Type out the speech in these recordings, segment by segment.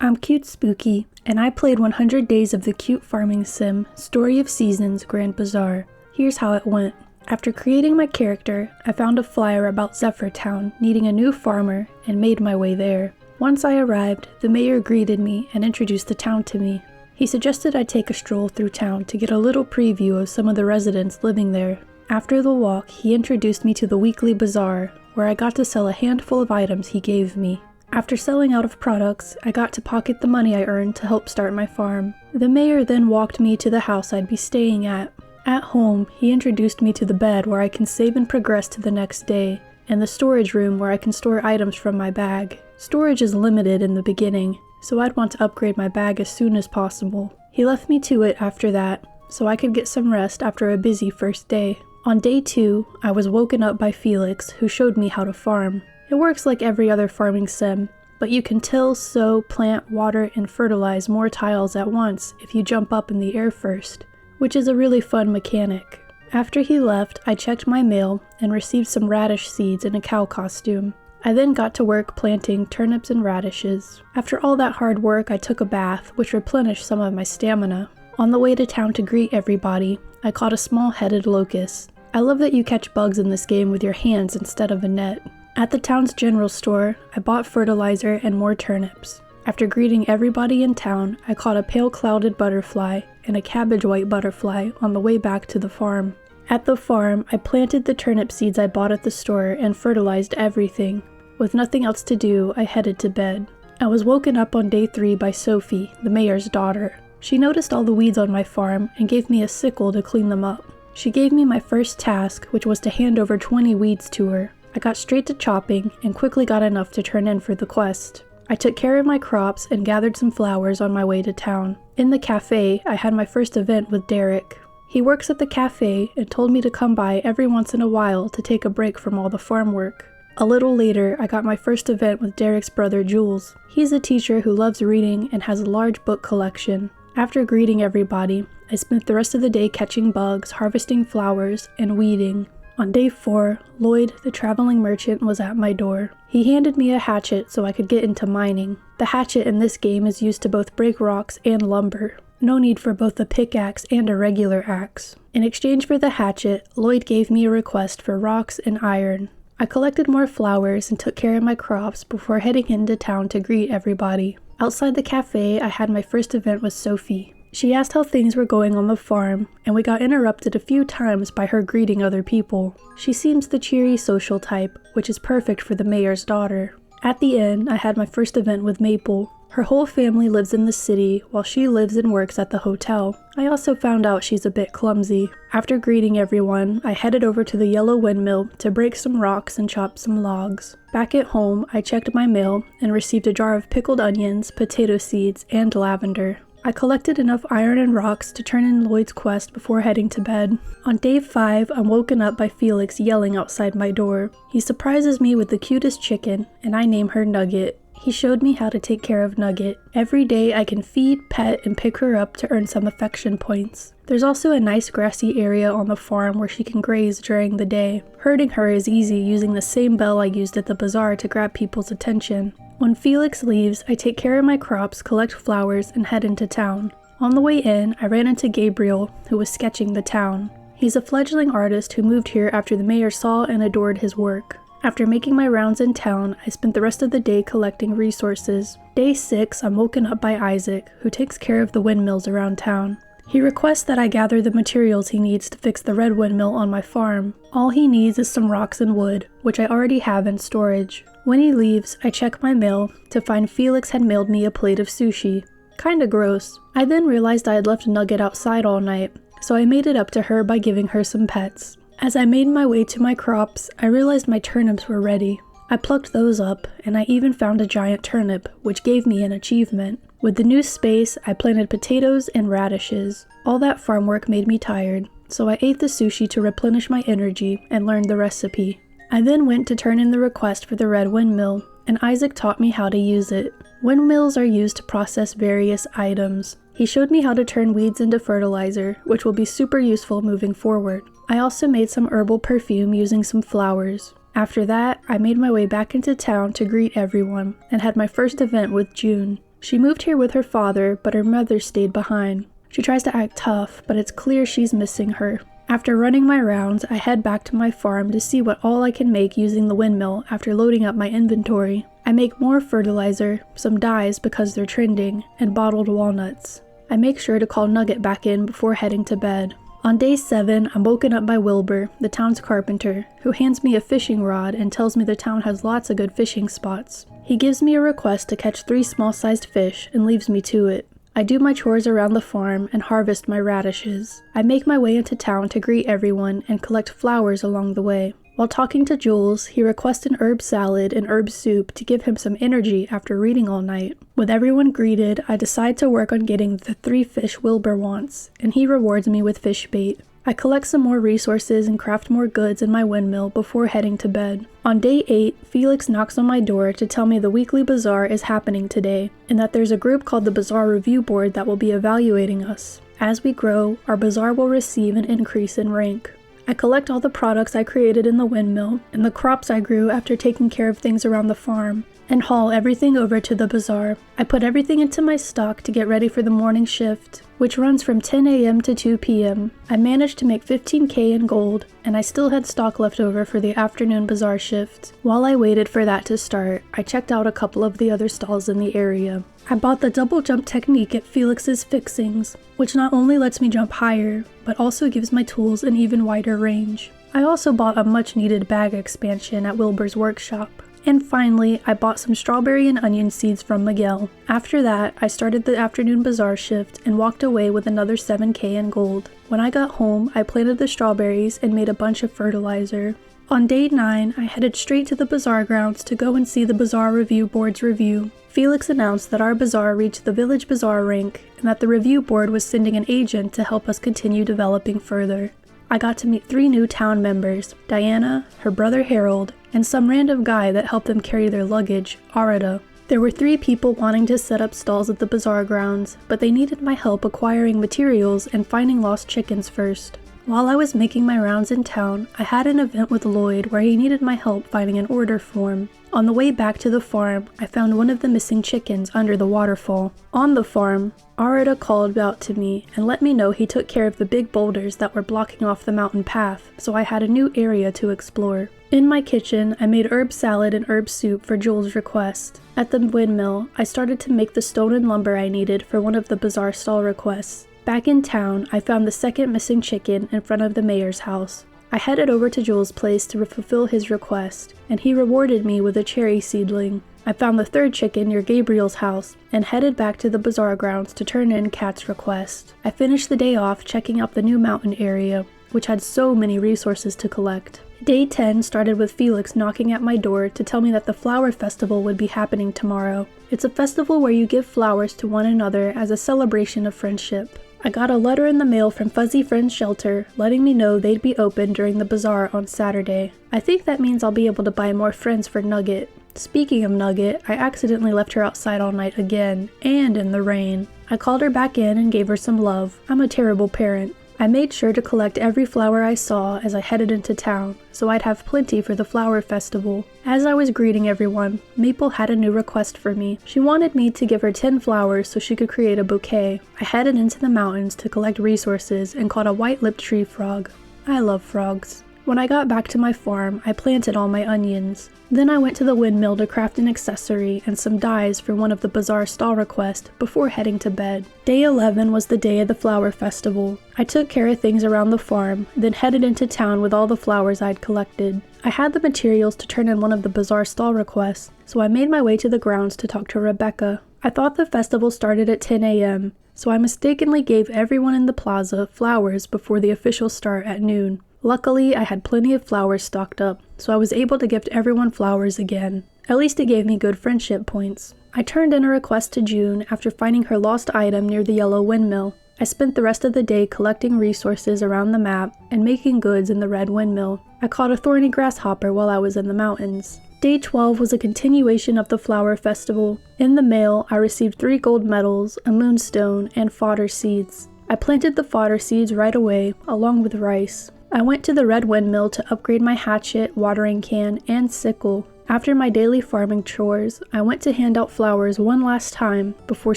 I'm Cute Spooky, and I played 100 Days of the Cute Farming Sim, Story of Seasons Grand Bazaar. Here's how it went. After creating my character, I found a flyer about Zephyr Town needing a new farmer and made my way there. Once I arrived, the mayor greeted me and introduced the town to me. He suggested I take a stroll through town to get a little preview of some of the residents living there. After the walk, he introduced me to the weekly bazaar, where I got to sell a handful of items he gave me. After selling out of products, I got to pocket the money I earned to help start my farm. The mayor then walked me to the house I'd be staying at. At home, he introduced me to the bed where I can save and progress to the next day, and the storage room where I can store items from my bag. Storage is limited in the beginning, so I'd want to upgrade my bag as soon as possible. He left me to it after that, so I could get some rest after a busy first day. On day 2, I was woken up by Felix, who showed me how to farm. It works like every other farming sim, but you can till, sow, plant, water, and fertilize more tiles at once if you jump up in the air first, which is a really fun mechanic. After he left, I checked my mail and received some radish seeds in a cow costume. I then got to work planting turnips and radishes. After all that hard work, I took a bath, which replenished some of my stamina. On the way to town to greet everybody, I caught a small-headed locust. I love that you catch bugs in this game with your hands instead of a net. At the town's general store, I bought fertilizer and more turnips. After greeting everybody in town, I caught a pale clouded butterfly and a cabbage white butterfly on the way back to the farm. At the farm, I planted the turnip seeds I bought at the store and fertilized everything. With nothing else to do, I headed to bed. I was woken up on day 3 by Sophie, the mayor's daughter. She noticed all the weeds on my farm and gave me a sickle to clean them up. She gave me my first task, which was to hand over 20 weeds to her. I got straight to chopping and quickly got enough to turn in for the quest. I took care of my crops and gathered some flowers on my way to town. In the cafe, I had my first event with Derek. He works at the cafe and told me to come by every once in a while to take a break from all the farm work. A little later, I got my first event with Derek's brother Jules. He's a teacher who loves reading and has a large book collection. After greeting everybody, I spent the rest of the day catching bugs, harvesting flowers, and weeding. On day 4, Lloyd, the traveling merchant, was at my door. He handed me a hatchet so I could get into mining. The hatchet in this game is used to both break rocks and lumber. No need for both a pickaxe and a regular axe. In exchange for the hatchet, Lloyd gave me a request for rocks and iron. I collected more flowers and took care of my crops before heading into town to greet everybody. Outside the cafe, I had my first event with Sophie. She asked how things were going on the farm, and we got interrupted a few times by her greeting other people. She seems the cheery social type, which is perfect for the mayor's daughter. At the end, I had my first event with Maple. Her whole family lives in the city, while she lives and works at the hotel. I also found out she's a bit clumsy. After greeting everyone, I headed over to the yellow windmill to break some rocks and chop some logs. Back at home, I checked my mail and received a jar of pickled onions, potato seeds, and lavender. I collected enough iron and rocks to turn in Lloyd's quest before heading to bed. On day 5, I'm woken up by Felix yelling outside my door. He surprises me with the cutest chicken, and I name her Nugget. He showed me how to take care of Nugget. Every day I can feed, pet, and pick her up to earn some affection points. There's also a nice grassy area on the farm where she can graze during the day. Herding her is easy using the same bell I used at the bazaar to grab people's attention. When Felix leaves, I take care of my crops, collect flowers, and head into town. On the way in, I ran into Gabriel, who was sketching the town. He's a fledgling artist who moved here after the mayor saw and adored his work. After making my rounds in town, I spent the rest of the day collecting resources. Day 6, I'm woken up by Isaac, who takes care of the windmills around town. He requests that I gather the materials he needs to fix the red windmill on my farm. All he needs is some rocks and wood, which I already have in storage. When he leaves, I check my mail to find Felix had mailed me a plate of sushi. Kinda gross. I then realized I had left Nugget outside all night, so I made it up to her by giving her some pets. As I made my way to my crops, I realized my turnips were ready. I plucked those up, and I even found a giant turnip, which gave me an achievement. With the new space, I planted potatoes and radishes. All that farm work made me tired, so I ate the sushi to replenish my energy and learned the recipe. I then went to turn in the request for the red windmill, and Isaac taught me how to use it. Windmills are used to process various items. He showed me how to turn weeds into fertilizer, which will be super useful moving forward. I also made some herbal perfume using some flowers. After that, I made my way back into town to greet everyone, and had my first event with June. She moved here with her father, but her mother stayed behind. She tries to act tough, but it's clear she's missing her. After running my rounds, I head back to my farm to see what all I can make using the windmill after loading up my inventory. I make more fertilizer, some dyes because they're trending, and bottled walnuts. I make sure to call Nugget back in before heading to bed. On day 7, I'm woken up by Wilbur, the town's carpenter, who hands me a fishing rod and tells me the town has lots of good fishing spots. He gives me a request to catch 3 small-sized fish and leaves me to it. I do my chores around the farm and harvest my radishes. I make my way into town to greet everyone and collect flowers along the way. While talking to Jules, he requests an herb salad and herb soup to give him some energy after reading all night. With everyone greeted, I decide to work on getting the 3 fish Wilbur wants, and he rewards me with fish bait. I collect some more resources and craft more goods in my windmill before heading to bed. On day 8, Felix knocks on my door to tell me the weekly bazaar is happening today, and that there's a group called the Bazaar Review Board that will be evaluating us. As we grow, our bazaar will receive an increase in rank. I collect all the products I created in the windmill and the crops I grew after taking care of things around the farm, and haul everything over to the bazaar. I put everything into my stock to get ready for the morning shift, which runs from 10 a.m. to 2 p.m. I managed to make $15K in gold, and I still had stock left over for the afternoon bazaar shift. While I waited for that to start, I checked out a couple of the other stalls in the area. I bought the double jump technique at Felix's Fixings, which not only lets me jump higher, but also gives my tools an even wider range. I also bought a much needed bag expansion at Wilbur's workshop. And finally, I bought some strawberry and onion seeds from Miguel. After that, I started the afternoon bazaar shift and walked away with another 7K in gold. When I got home, I planted the strawberries and made a bunch of fertilizer. On day 9, I headed straight to the bazaar grounds to go and see the Bazaar Review Board's review. Felix announced that our bazaar reached the Village Bazaar rank and that the review board was sending an agent to help us continue developing further. I got to meet 3 new town members, Diana, her brother Harold, and some random guy that helped them carry their luggage, Arida. There were 3 people wanting to set up stalls at the bazaar grounds, but they needed my help acquiring materials and finding lost chickens first. While I was making my rounds in town, I had an event with Lloyd where he needed my help finding an order form. On the way back to the farm, I found one of the missing chickens under the waterfall. On the farm, Arida called out to me and let me know he took care of the big boulders that were blocking off the mountain path, so I had a new area to explore. In my kitchen, I made herb salad and herb soup for Jules' request. At the windmill, I started to make the stone and lumber I needed for one of the bazaar stall requests. Back in town, I found the second missing chicken in front of the mayor's house. I headed over to Jules' place to fulfill his request, and he rewarded me with a cherry seedling. I found the 3rd chicken near Gabriel's house, and headed back to the bazaar grounds to turn in Kat's request. I finished the day off checking out the new mountain area, which had so many resources to collect. Day 10 started with Felix knocking at my door to tell me that the flower festival would be happening tomorrow. It's a festival where you give flowers to one another as a celebration of friendship. I got a letter in the mail from Fuzzy Friends Shelter letting me know they'd be open during the bazaar on Saturday. I think that means I'll be able to buy more friends for Nugget. Speaking of Nugget, I accidentally left her outside all night again, and in the rain. I called her back in and gave her some love. I'm a terrible parent. I made sure to collect every flower I saw as I headed into town, so I'd have plenty for the flower festival. As I was greeting everyone, Maple had a new request for me. She wanted me to give her 10 flowers so she could create a bouquet. I headed into the mountains to collect resources and caught a white-lipped tree frog. I love frogs. When I got back to my farm, I planted all my onions. Then I went to the windmill to craft an accessory and some dyes for one of the bazaar stall requests before heading to bed. Day 11 was the day of the flower festival. I took care of things around the farm, then headed into town with all the flowers I'd collected. I had the materials to turn in one of the bazaar stall requests, so I made my way to the grounds to talk to Rebecca. I thought the festival started at 10 a.m., so I mistakenly gave everyone in the plaza flowers before the official start at noon. Luckily, I had plenty of flowers stocked up, so I was able to gift everyone flowers again. At least it gave me good friendship points. I turned in a request to June after finding her lost item near the yellow windmill. I spent the rest of the day collecting resources around the map and making goods in the red windmill. I caught a thorny grasshopper while I was in the mountains. Day 12 was a continuation of the flower festival. In the mail, I received 3 gold medals, a moonstone, and fodder seeds. I planted the fodder seeds right away, along with rice. I went to the red windmill to upgrade my hatchet, watering can, and sickle. After my daily farming chores, I went to hand out flowers one last time before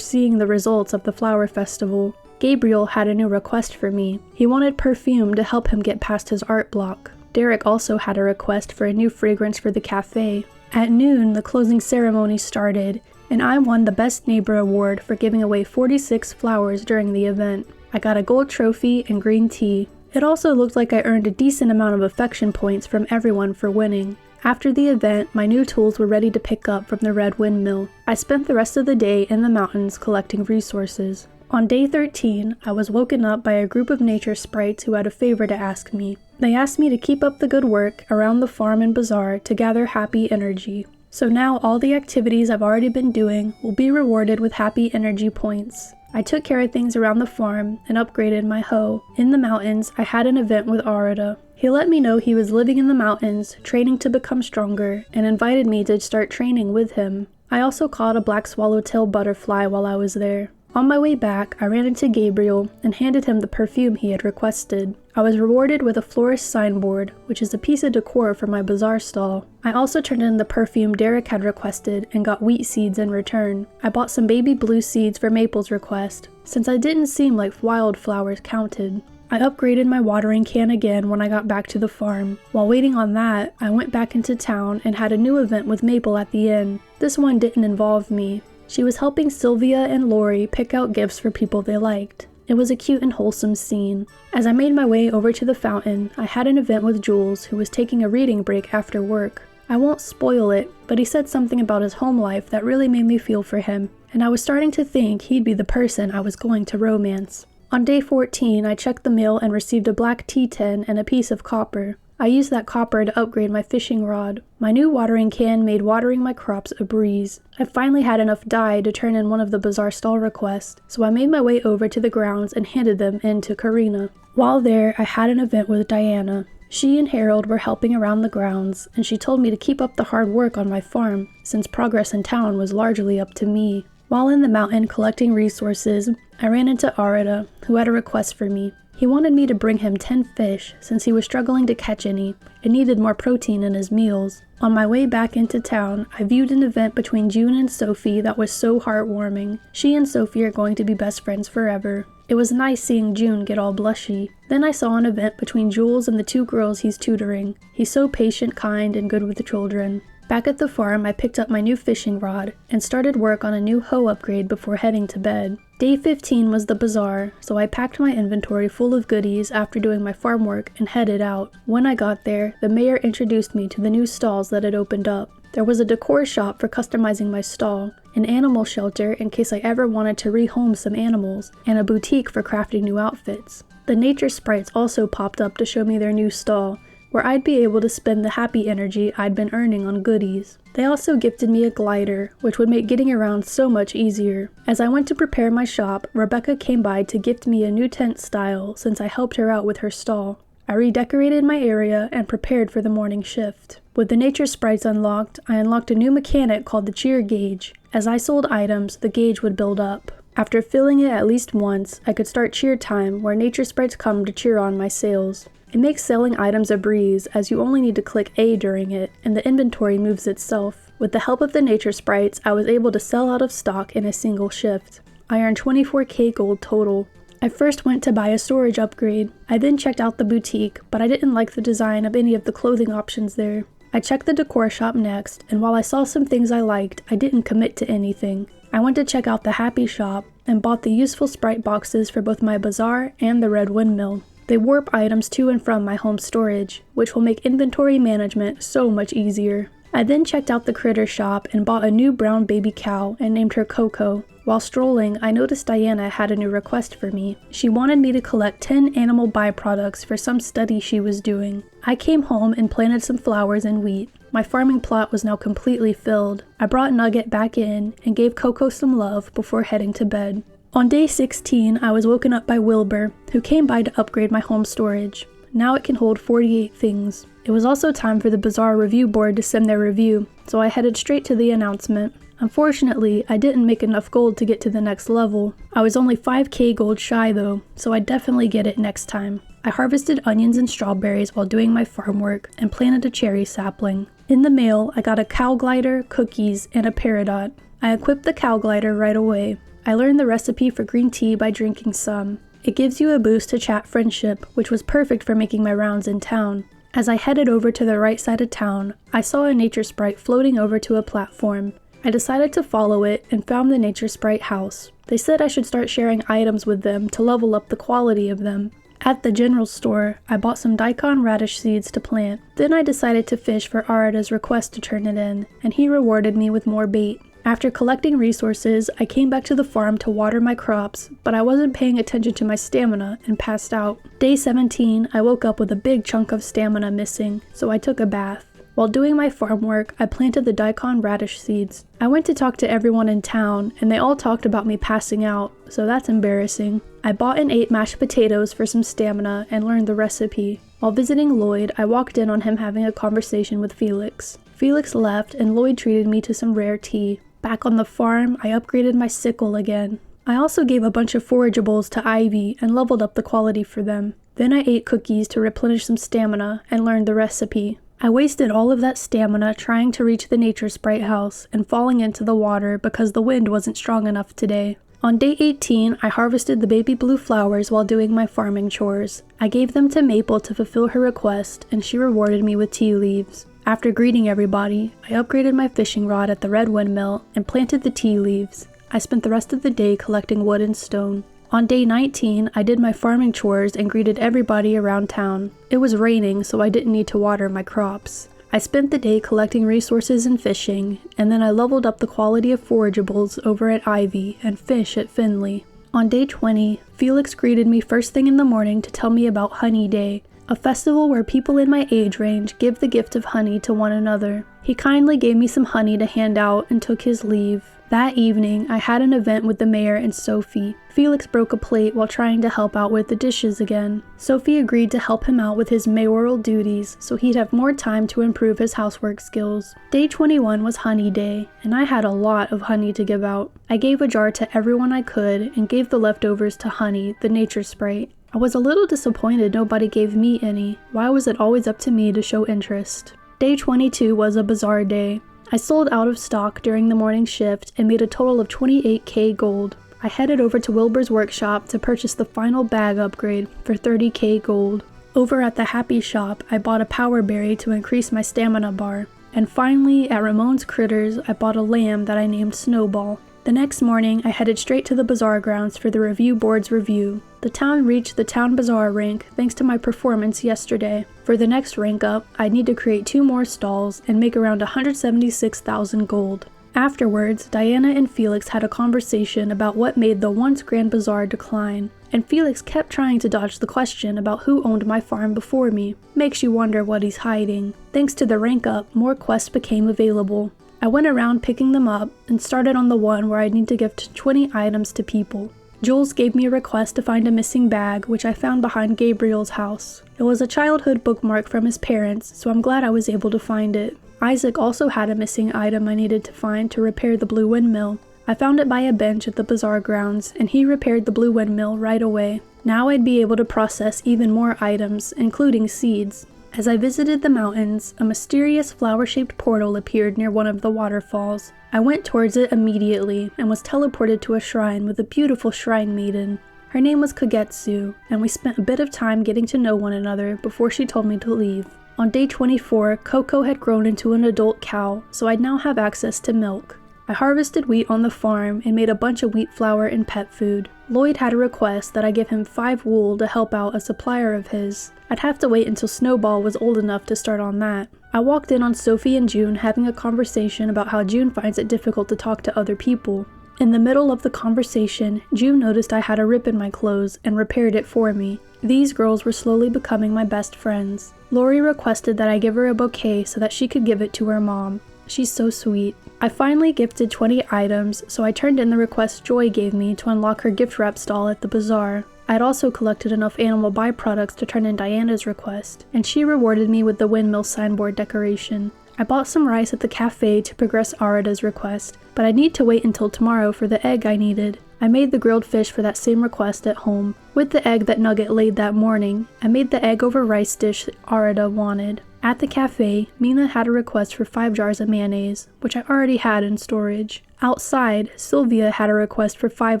seeing the results of the flower festival. Gabriel had a new request for me. He wanted perfume to help him get past his art block. Derek also had a request for a new fragrance for the cafe. At noon, the closing ceremony started, and I won the Best Neighbor award for giving away 46 flowers during the event. I got a gold trophy and green tea. It also looked like I earned a decent amount of affection points from everyone for winning. After the event, my new tools were ready to pick up from the Red Windmill. I spent the rest of the day in the mountains collecting resources. On day 13, I was woken up by a group of nature sprites who had a favor to ask me. They asked me to keep up the good work around the farm and bazaar to gather happy energy. So now all the activities I've already been doing will be rewarded with happy energy points. I took care of things around the farm and upgraded my hoe. In the mountains, I had an event with Arida. He let me know he was living in the mountains, training to become stronger, and invited me to start training with him. I also caught a black swallowtail butterfly while I was there. On my way back, I ran into Gabriel and handed him the perfume he had requested. I was rewarded with a florist signboard, which is a piece of decor for my bazaar stall. I also turned in the perfume Derek had requested and got wheat seeds in return. I bought some baby blue seeds for Maple's request, since I didn't seem like wildflowers counted. I upgraded my watering can again when I got back to the farm. While waiting on that, I went back into town and had a new event with Maple at the inn. This one didn't involve me. She was helping Sylvia and Lori pick out gifts for people they liked. It was a cute and wholesome scene. As I made my way over to the fountain, I had an event with Jules, who was taking a reading break after work. I won't spoil it, but he said something about his home life that really made me feel for him, and I was starting to think he'd be the person I was going to romance. On day 14, I checked the mail and received a black tea tin and a piece of copper. I used that copper to upgrade my fishing rod. My new watering can made watering my crops a breeze. I finally had enough dye to turn in one of the bazaar stall requests, so I made my way over to the grounds and handed them in to Karina. While there, I had an event with Diana. She and Harold were helping around the grounds, and she told me to keep up the hard work on my farm, since progress in town was largely up to me. While in the mountain collecting resources, I ran into Arida, who had a request for me. He wanted me to bring him 10 fish since he was struggling to catch any and needed more protein in his meals. On my way back into town, I viewed an event between June and Sophie that was so heartwarming. She and Sophie are going to be best friends forever. It was nice seeing June get all blushy. Then I saw an event between Jules and the 2 girls he's tutoring. He's so patient, kind, and good with the children. Back at the farm, I picked up my new fishing rod and started work on a new hoe upgrade before heading to bed. Day 15 was the bazaar, so I packed my inventory full of goodies after doing my farm work and headed out. When I got there, the mayor introduced me to the new stalls that had opened up. There was a decor shop for customizing my stall, an animal shelter in case I ever wanted to rehome some animals, and a boutique for crafting new outfits. The nature sprites also popped up to show me their new stall, where I'd be able to spend the happy energy I'd been earning on goodies. They also gifted me a glider, which would make getting around so much easier. As I went to prepare my shop, Rebecca came by to gift me a new tent style since I helped her out with her stall. I redecorated my area and prepared for the morning shift. With the nature sprites unlocked, I unlocked a new mechanic called the cheer gauge. As I sold items, the gauge would build up. After filling it at least once, I could start cheer time where nature sprites come to cheer on my sales. It makes selling items a breeze as you only need to click A during it, and the inventory moves itself. With the help of the nature sprites, I was able to sell out of stock in a single shift. I earned 24k gold total. I first went to buy a storage upgrade. I then checked out the boutique, but I didn't like the design of any of the clothing options there. I checked the decor shop next, and while I saw some things I liked, I didn't commit to anything. I went to check out the happy shop and bought the useful sprite boxes for both my bazaar and the Red Windmill. They warp items to and from my home storage, which will make inventory management so much easier. I then checked out the critter shop and bought a new brown baby cow and named her Coco. While strolling, I noticed Diana had a new request for me. She wanted me to collect 10 animal byproducts for some study she was doing. I came home and planted some flowers and wheat. My farming plot was now completely filled. I brought Nugget back in and gave Coco some love before heading to bed. On day 16, I was woken up by Wilbur, who came by to upgrade my home storage. Now it can hold 48 things. It was also time for the Bazaar review board to send their review, so I headed straight to the announcement. Unfortunately, I didn't make enough gold to get to the next level. I was only 5k gold shy though, so I'd definitely get it next time. I harvested onions and strawberries while doing my farm work and planted a cherry sapling. In the mail, I got a cow glider, cookies, and a peridot. I equipped the cow glider right away. I learned the recipe for green tea by drinking some. It gives you a boost to chat friendship, which was perfect for making my rounds in town. As I headed over to the right side of town, I saw a nature sprite floating over to a platform. I decided to follow it and found the nature sprite house. They said I should start sharing items with them to level up the quality of them. At the general store, I bought some daikon radish seeds to plant. Then I decided to fish for Arata's request to turn it in, and he rewarded me with more bait. After collecting resources, I came back to the farm to water my crops, but I wasn't paying attention to my stamina and passed out. Day 17, I woke up with a big chunk of stamina missing, so I took a bath. While doing my farm work, I planted the daikon radish seeds. I went to talk to everyone in town, and they all talked about me passing out, so that's embarrassing. I bought and ate mashed potatoes for some stamina and learned the recipe. While visiting Lloyd, I walked in on him having a conversation with Felix. Felix left, and Lloyd treated me to some rare tea. Back on the farm, I upgraded my sickle again. I also gave a bunch of forageables to Ivy and leveled up the quality for them. Then I ate cookies to replenish some stamina and learned the recipe. I wasted all of that stamina trying to reach the nature sprite house and falling into the water because the wind wasn't strong enough today. On day 18, I harvested the baby blue flowers while doing my farming chores. I gave them to Maple to fulfill her request, and she rewarded me with tea leaves. After greeting everybody, I upgraded my fishing rod at the red windmill and planted the tea leaves. I spent the rest of the day collecting wood and stone. On day 19, I did my farming chores and greeted everybody around town. It was raining, so I didn't need to water my crops. I spent the day collecting resources and fishing, and then I leveled up the quality of forageables over at Ivy and fish at Finley. On day 20, Felix greeted me first thing in the morning to tell me about Honey Day, a festival where people in my age range give the gift of honey to one another. He kindly gave me some honey to hand out and took his leave. That evening, I had an event with the mayor and Sophie. Felix broke a plate while trying to help out with the dishes again. Sophie agreed to help him out with his mayoral duties so he'd have more time to improve his housework skills. Day 21 was Honey Day, and I had a lot of honey to give out. I gave a jar to everyone I could and gave the leftovers to Honey, the nature sprite. I was a little disappointed nobody gave me any. Why was it always up to me to show interest? Day 22 was a Bazaar day. I sold out of stock during the morning shift and made a total of 28k gold. I headed over to Wilbur's workshop to purchase the final bag upgrade for 30k gold. Over at the Happy Shop, I bought a power berry to increase my stamina bar. And finally, at Ramon's Critters, I bought a lamb that I named Snowball. The next morning, I headed straight to the bazaar grounds for the review board's review. The town reached the town bazaar rank thanks to my performance yesterday. For the next rank up, I'd need to create 2 more stalls and make around 176,000 gold. Afterwards, Diana and Felix had a conversation about what made the once grand bazaar decline, and Felix kept trying to dodge the question about who owned my farm before me. Makes you wonder what he's hiding. Thanks to the rank up, more quests became available. I went around picking them up and started on the one where I'd need to give 20 items to people. Jules gave me a request to find a missing bag, which I found behind Gabriel's house. It was a childhood bookmark from his parents, so I'm glad I was able to find it. Isaac also had a missing item I needed to find to repair the blue windmill. I found it by a bench at the bazaar grounds, and he repaired the blue windmill right away. Now I'd be able to process even more items, including seeds. As I visited the mountains, a mysterious flower-shaped portal appeared near one of the waterfalls. I went towards it immediately and was teleported to a shrine with a beautiful shrine maiden. Her name was Kagetsu, and we spent a bit of time getting to know one another before she told me to leave. On day 24, Coco had grown into an adult cow, so I'd now have access to milk. I harvested wheat on the farm and made a bunch of wheat flour and pet food. Lloyd had a request that I give him 5 wool to help out a supplier of his. I'd have to wait until Snowball was old enough to start on that. I walked in on Sophie and June having a conversation about how June finds it difficult to talk to other people. In the middle of the conversation, June noticed I had a rip in my clothes and repaired it for me. These girls were slowly becoming my best friends. Lori requested that I give her a bouquet so that she could give it to her mom. She's so sweet. I finally gifted 20 items, so I turned in the request Joy gave me to unlock her gift wrap stall at the bazaar. I'd also collected enough animal byproducts to turn in Diana's request, and she rewarded me with the windmill signboard decoration. I bought some rice at the cafe to progress Arata's request, but I'd need to wait until tomorrow for the egg I needed. I made the grilled fish for that same request at home. With the egg that Nugget laid that morning, I made the egg over rice dish Arida wanted. At the cafe, Mina had a request for 5 jars of mayonnaise, which I already had in storage. Outside, Sylvia had a request for 5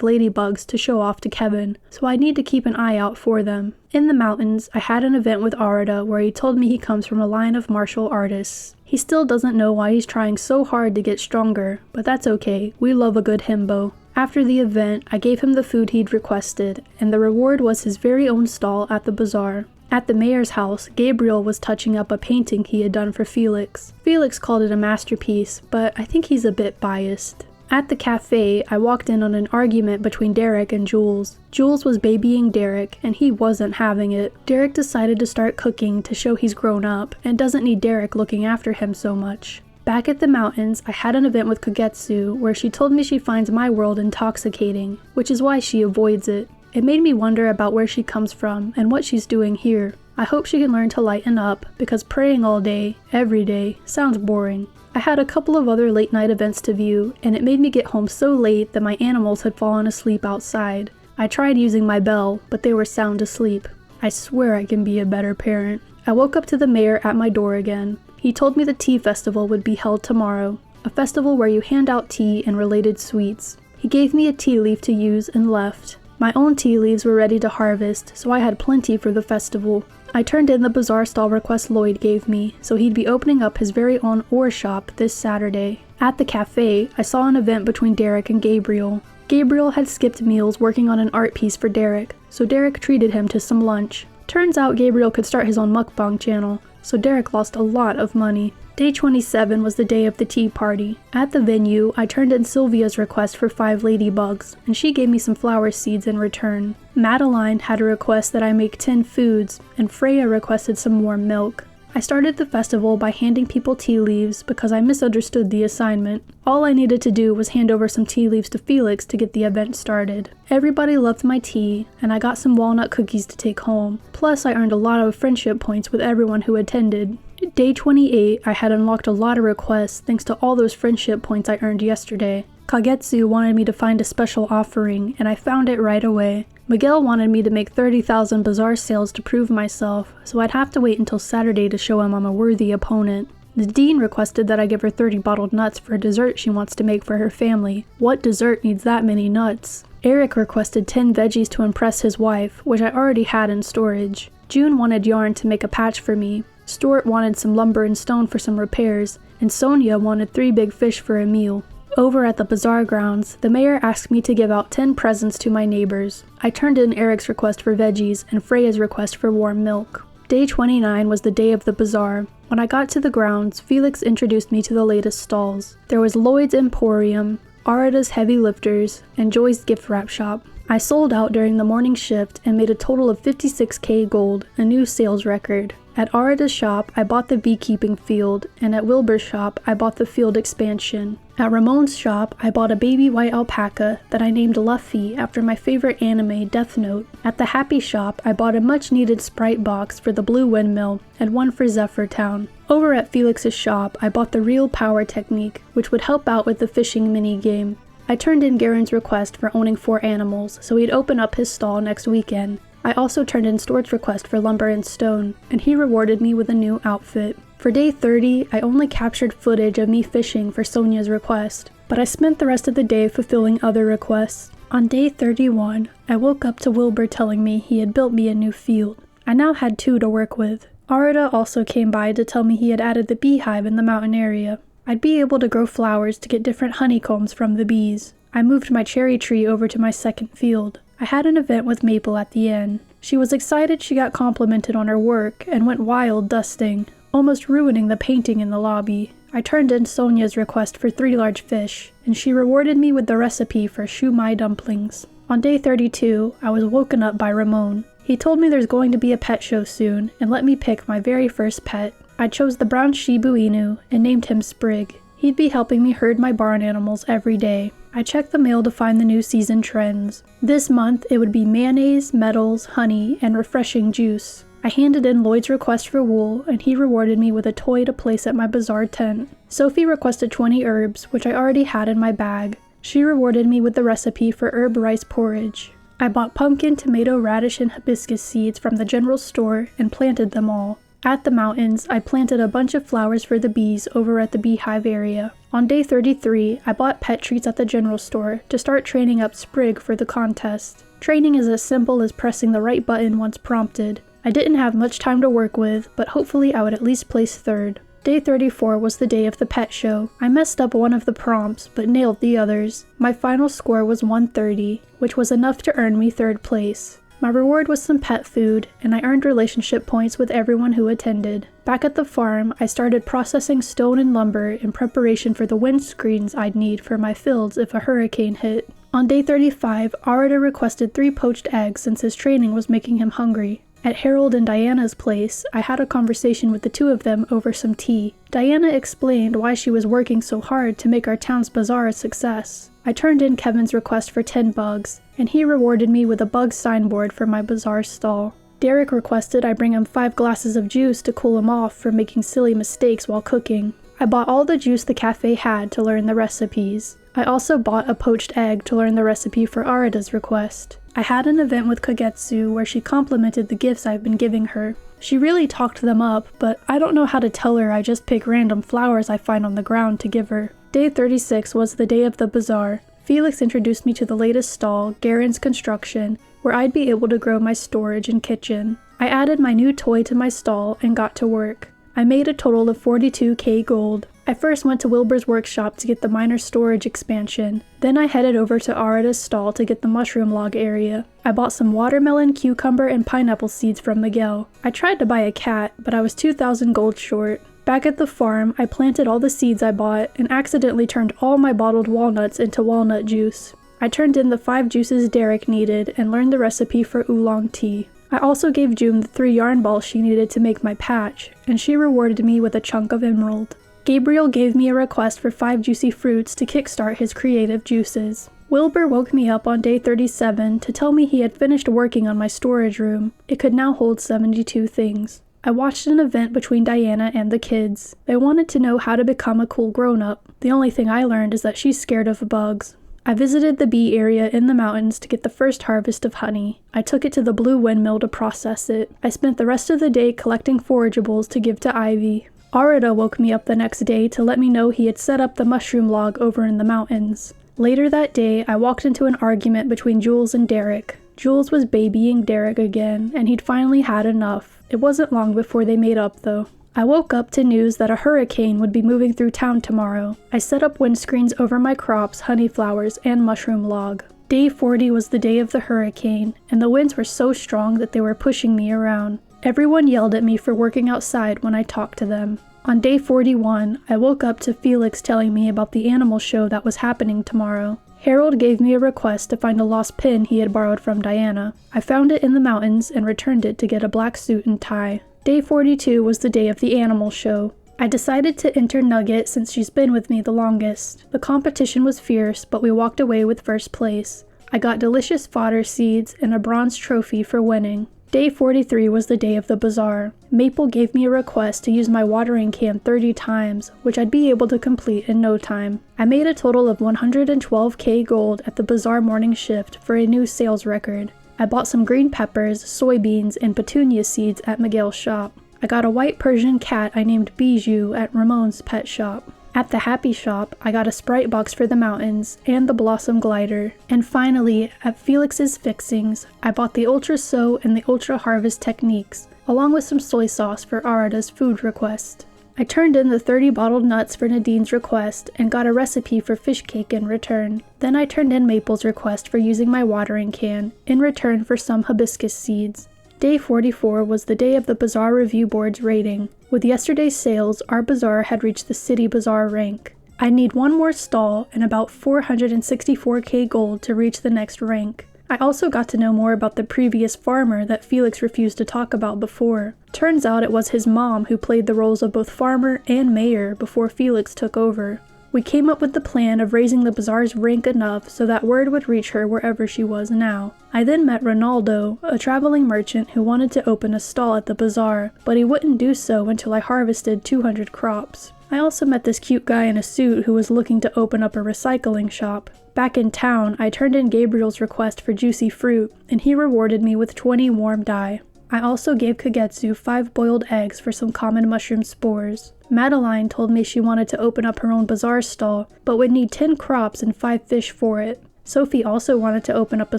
ladybugs to show off to Kevin, so I need to keep an eye out for them. In the mountains, I had an event with Arida where he told me he comes from a line of martial artists. He still doesn't know why he's trying so hard to get stronger, but that's okay, we love a good himbo. After the event, I gave him the food he'd requested, and the reward was his very own stall at the bazaar. At the mayor's house, Gabriel was touching up a painting he had done for Felix. Felix called it a masterpiece, but I think he's a bit biased. At the cafe, I walked in on an argument between Derek and Jules. Jules was babying Derek, and he wasn't having it. Derek decided to start cooking to show he's grown up, and doesn't need Derek looking after him so much. Back at the mountains, I had an event with Kogetsu where she told me she finds my world intoxicating, which is why she avoids it. It made me wonder about where she comes from and what she's doing here. I hope she can learn to lighten up, because praying all day, every day, sounds boring. I had a couple of other late night events to view, and it made me get home so late that my animals had fallen asleep outside. I tried using my bell, but they were sound asleep. I swear I can be a better parent. I woke up to the mayor at my door again. He told me the tea festival would be held tomorrow, a festival where you hand out tea and related sweets. He gave me a tea leaf to use and left. My own tea leaves were ready to harvest, so I had plenty for the festival. I turned in the bazaar stall request Lloyd gave me, so he'd be opening up his very own ore shop this Saturday. At the cafe, I saw an event between Derek and Gabriel. Gabriel had skipped meals working on an art piece for Derek, so Derek treated him to some lunch. Turns out Gabriel could start his own mukbang channel, so Derek lost a lot of money. Day 27 was the day of the tea party. At the venue, I turned in Sylvia's request for 5 ladybugs, and she gave me some flower seeds in return. Madeline had a request that I make 10 foods, and Freya requested some warm milk. I started the festival by handing people tea leaves because I misunderstood the assignment. All I needed to do was hand over some tea leaves to Felix to get the event started. Everybody loved my tea, and I got some walnut cookies to take home. Plus, I earned a lot of friendship points with everyone who attended. Day 28, I had unlocked a lot of requests thanks to all those friendship points I earned yesterday. Kagetsu wanted me to find a special offering, and I found it right away. Miguel wanted me to make 30,000 bazaar sales to prove myself, so I'd have to wait until Saturday to show him I'm a worthy opponent. Nadine requested that I give her 30 bottled nuts for a dessert she wants to make for her family. What dessert needs that many nuts? Eric requested 10 veggies to impress his wife, which I already had in storage. June wanted yarn to make a patch for me. Stuart wanted some lumber and stone for some repairs, and Sonia wanted 3 big fish for a meal. Over at the bazaar grounds, the mayor asked me to give out 10 presents to my neighbors. I turned in Eric's request for veggies and Freya's request for warm milk. Day 29 was the day of the bazaar. When I got to the grounds, Felix introduced me to the latest stalls. There was Lloyd's Emporium, Arida's Heavy Lifters, and Joy's Gift Wrap Shop. I sold out during the morning shift and made a total of 56k gold, a new sales record. At Arida's shop, I bought the beekeeping field, and at Wilbur's shop, I bought the field expansion. At Ramon's shop, I bought a baby white alpaca that I named Luffy after my favorite anime, Death Note. At the Happy shop, I bought a much-needed Sprite box for the Blue Windmill, and one for Zephyr Town. Over at Felix's shop, I bought the Real Power Technique, which would help out with the fishing mini-game. I turned in Garen's request for owning 4 animals, so he'd open up his stall next weekend. I also turned in Stuart's request for lumber and stone, and he rewarded me with a new outfit. For day 30, I only captured footage of me fishing for Sonia's request, but I spent the rest of the day fulfilling other requests. On day 31, I woke up to Wilbur telling me he had built me a new field. I now had 2 to work with. Arida also came by to tell me he had added the beehive in the mountain area. I'd be able to grow flowers to get different honeycombs from the bees. I moved my cherry tree over to my second field. I had an event with Maple at the end. She was excited she got complimented on her work and went wild dusting, almost ruining the painting in the lobby. I turned in Sonia's request for 3 large fish, and she rewarded me with the recipe for shumai dumplings. On day 32, I was woken up by Ramon. He told me there's going to be a pet show soon and let me pick my very first pet. I chose the brown Shiba Inu and named him Sprig. He'd be helping me herd my barn animals every day. I checked the mail to find the new season trends. This month, it would be mayonnaise, metals, honey, and refreshing juice. I handed in Lloyd's request for wool, and he rewarded me with a toy to place at my bazaar tent. Sophie requested 20 herbs, which I already had in my bag. She rewarded me with the recipe for herb rice porridge. I bought pumpkin, tomato, radish, and hibiscus seeds from the general store and planted them all. At the mountains, I planted a bunch of flowers for the bees over at the beehive area. On day 33, I bought pet treats at the general store to start training up Sprig for the contest. Training is as simple as pressing the right button once prompted. I didn't have much time to work with, but hopefully I would at least place third. Day 34 was the day of the pet show. I messed up one of the prompts, but nailed the others. My final score was 130, which was enough to earn me third place. My reward was some pet food, and I earned relationship points with everyone who attended. Back at the farm, I started processing stone and lumber in preparation for the windscreens I'd need for my fields if a hurricane hit. On day 35, Arida requested 3 poached eggs since his training was making him hungry. At Harold and Diana's place, I had a conversation with the two of them over some tea. Diana explained why she was working so hard to make our town's bazaar a success. I turned in Kevin's request for 10 bugs, and he rewarded me with a bug signboard for my bazaar stall. Derek requested I bring him 5 glasses of juice to cool him off from making silly mistakes while cooking. I bought all the juice the cafe had to learn the recipes. I also bought a poached egg to learn the recipe for Arida's request. I had an event with Kagetsu where she complimented the gifts I've been giving her. She really talked them up, but I don't know how to tell her I just pick random flowers I find on the ground to give her. Day 36 was the day of the bazaar. Felix introduced me to the latest stall, Garen's Construction, where I'd be able to grow my storage and kitchen. I added my new toy to my stall and got to work. I made a total of 42k gold. I first went to Wilbur's workshop to get the minor storage expansion. Then I headed over to Arida's stall to get the mushroom log area. I bought some watermelon, cucumber, and pineapple seeds from Miguel. I tried to buy a cat, but I was 2,000 gold short. Back at the farm, I planted all the seeds I bought and accidentally turned all my bottled walnuts into walnut juice. I turned in the 5 juices Derek needed and learned the recipe for oolong tea. I also gave June the 3 yarn balls she needed to make my patch, and she rewarded me with a chunk of emerald. Gabriel gave me a request for 5 juicy fruits to kickstart his creative juices. Wilbur woke me up on day 37 to tell me he had finished working on my storage room. It could now hold 72 things. I watched an event between Diana and the kids. They wanted to know how to become a cool grown-up. The only thing I learned is that she's scared of bugs. I visited the bee area in the mountains to get the first harvest of honey. I took it to the blue windmill to process it. I spent the rest of the day collecting forageables to give to Ivy. Arida woke me up the next day to let me know he had set up the mushroom log over in the mountains. Later that day, I walked into an argument between Jules and Derek. Jules was babying Derek again, and he'd finally had enough. It wasn't long before they made up, though. I woke up to news that a hurricane would be moving through town tomorrow. I set up windscreens over my crops, honeyflowers, and mushroom log. Day 40 was the day of the hurricane, and the winds were so strong that they were pushing me around. Everyone yelled at me for working outside when I talked to them. On day 41, I woke up to Felix telling me about the animal show that was happening tomorrow. Harold gave me a request to find a lost pin he had borrowed from Diana. I found it in the mountains and returned it to get a black suit and tie. Day 42 was the day of the animal show. I decided to enter Nugget since she's been with me the longest. The competition was fierce, but we walked away with first place. I got delicious fodder seeds and a bronze trophy for winning. Day 43 was the day of the bazaar. Maple gave me a request to use my watering can 30 times, which I'd be able to complete in no time. I made a total of 112k gold at the bazaar morning shift for a new sales record. I bought some green peppers, soybeans, and petunia seeds at Miguel's shop. I got a white Persian cat I named Bijou at Ramon's pet shop. At the Happy Shop, I got a Sprite box for the mountains and the Blossom glider. And finally, at Felix's Fixings, I bought the Ultra Sow and the Ultra Harvest techniques, along with some soy sauce for Arida's food request. I turned in the 30 bottled nuts for Nadine's request and got a recipe for fish cake in return. Then I turned in Maple's request for using my watering can, in return for some hibiscus seeds. Day 44 was the day of the Bazaar Review Board's rating. With yesterday's sales, our bazaar had reached the City Bazaar rank. I need one more stall and about 464k gold to reach the next rank. I also got to know more about the previous farmer that Felix refused to talk about before. Turns out it was his mom who played the roles of both farmer and mayor before Felix took over. We came up with the plan of raising the bazaar's rank enough so that word would reach her wherever she was now. I then met Ronaldo, a traveling merchant who wanted to open a stall at the bazaar, but he wouldn't do so until I harvested 200 crops. I also met this cute guy in a suit who was looking to open up a recycling shop. Back in town, I turned in Gabriel's request for juicy fruit, and he rewarded me with 20 warm dye. I also gave Kagetsu 5 boiled eggs for some common mushroom spores. Madeline told me she wanted to open up her own bazaar stall, but would need 10 crops and 5 fish for it. Sophie also wanted to open up a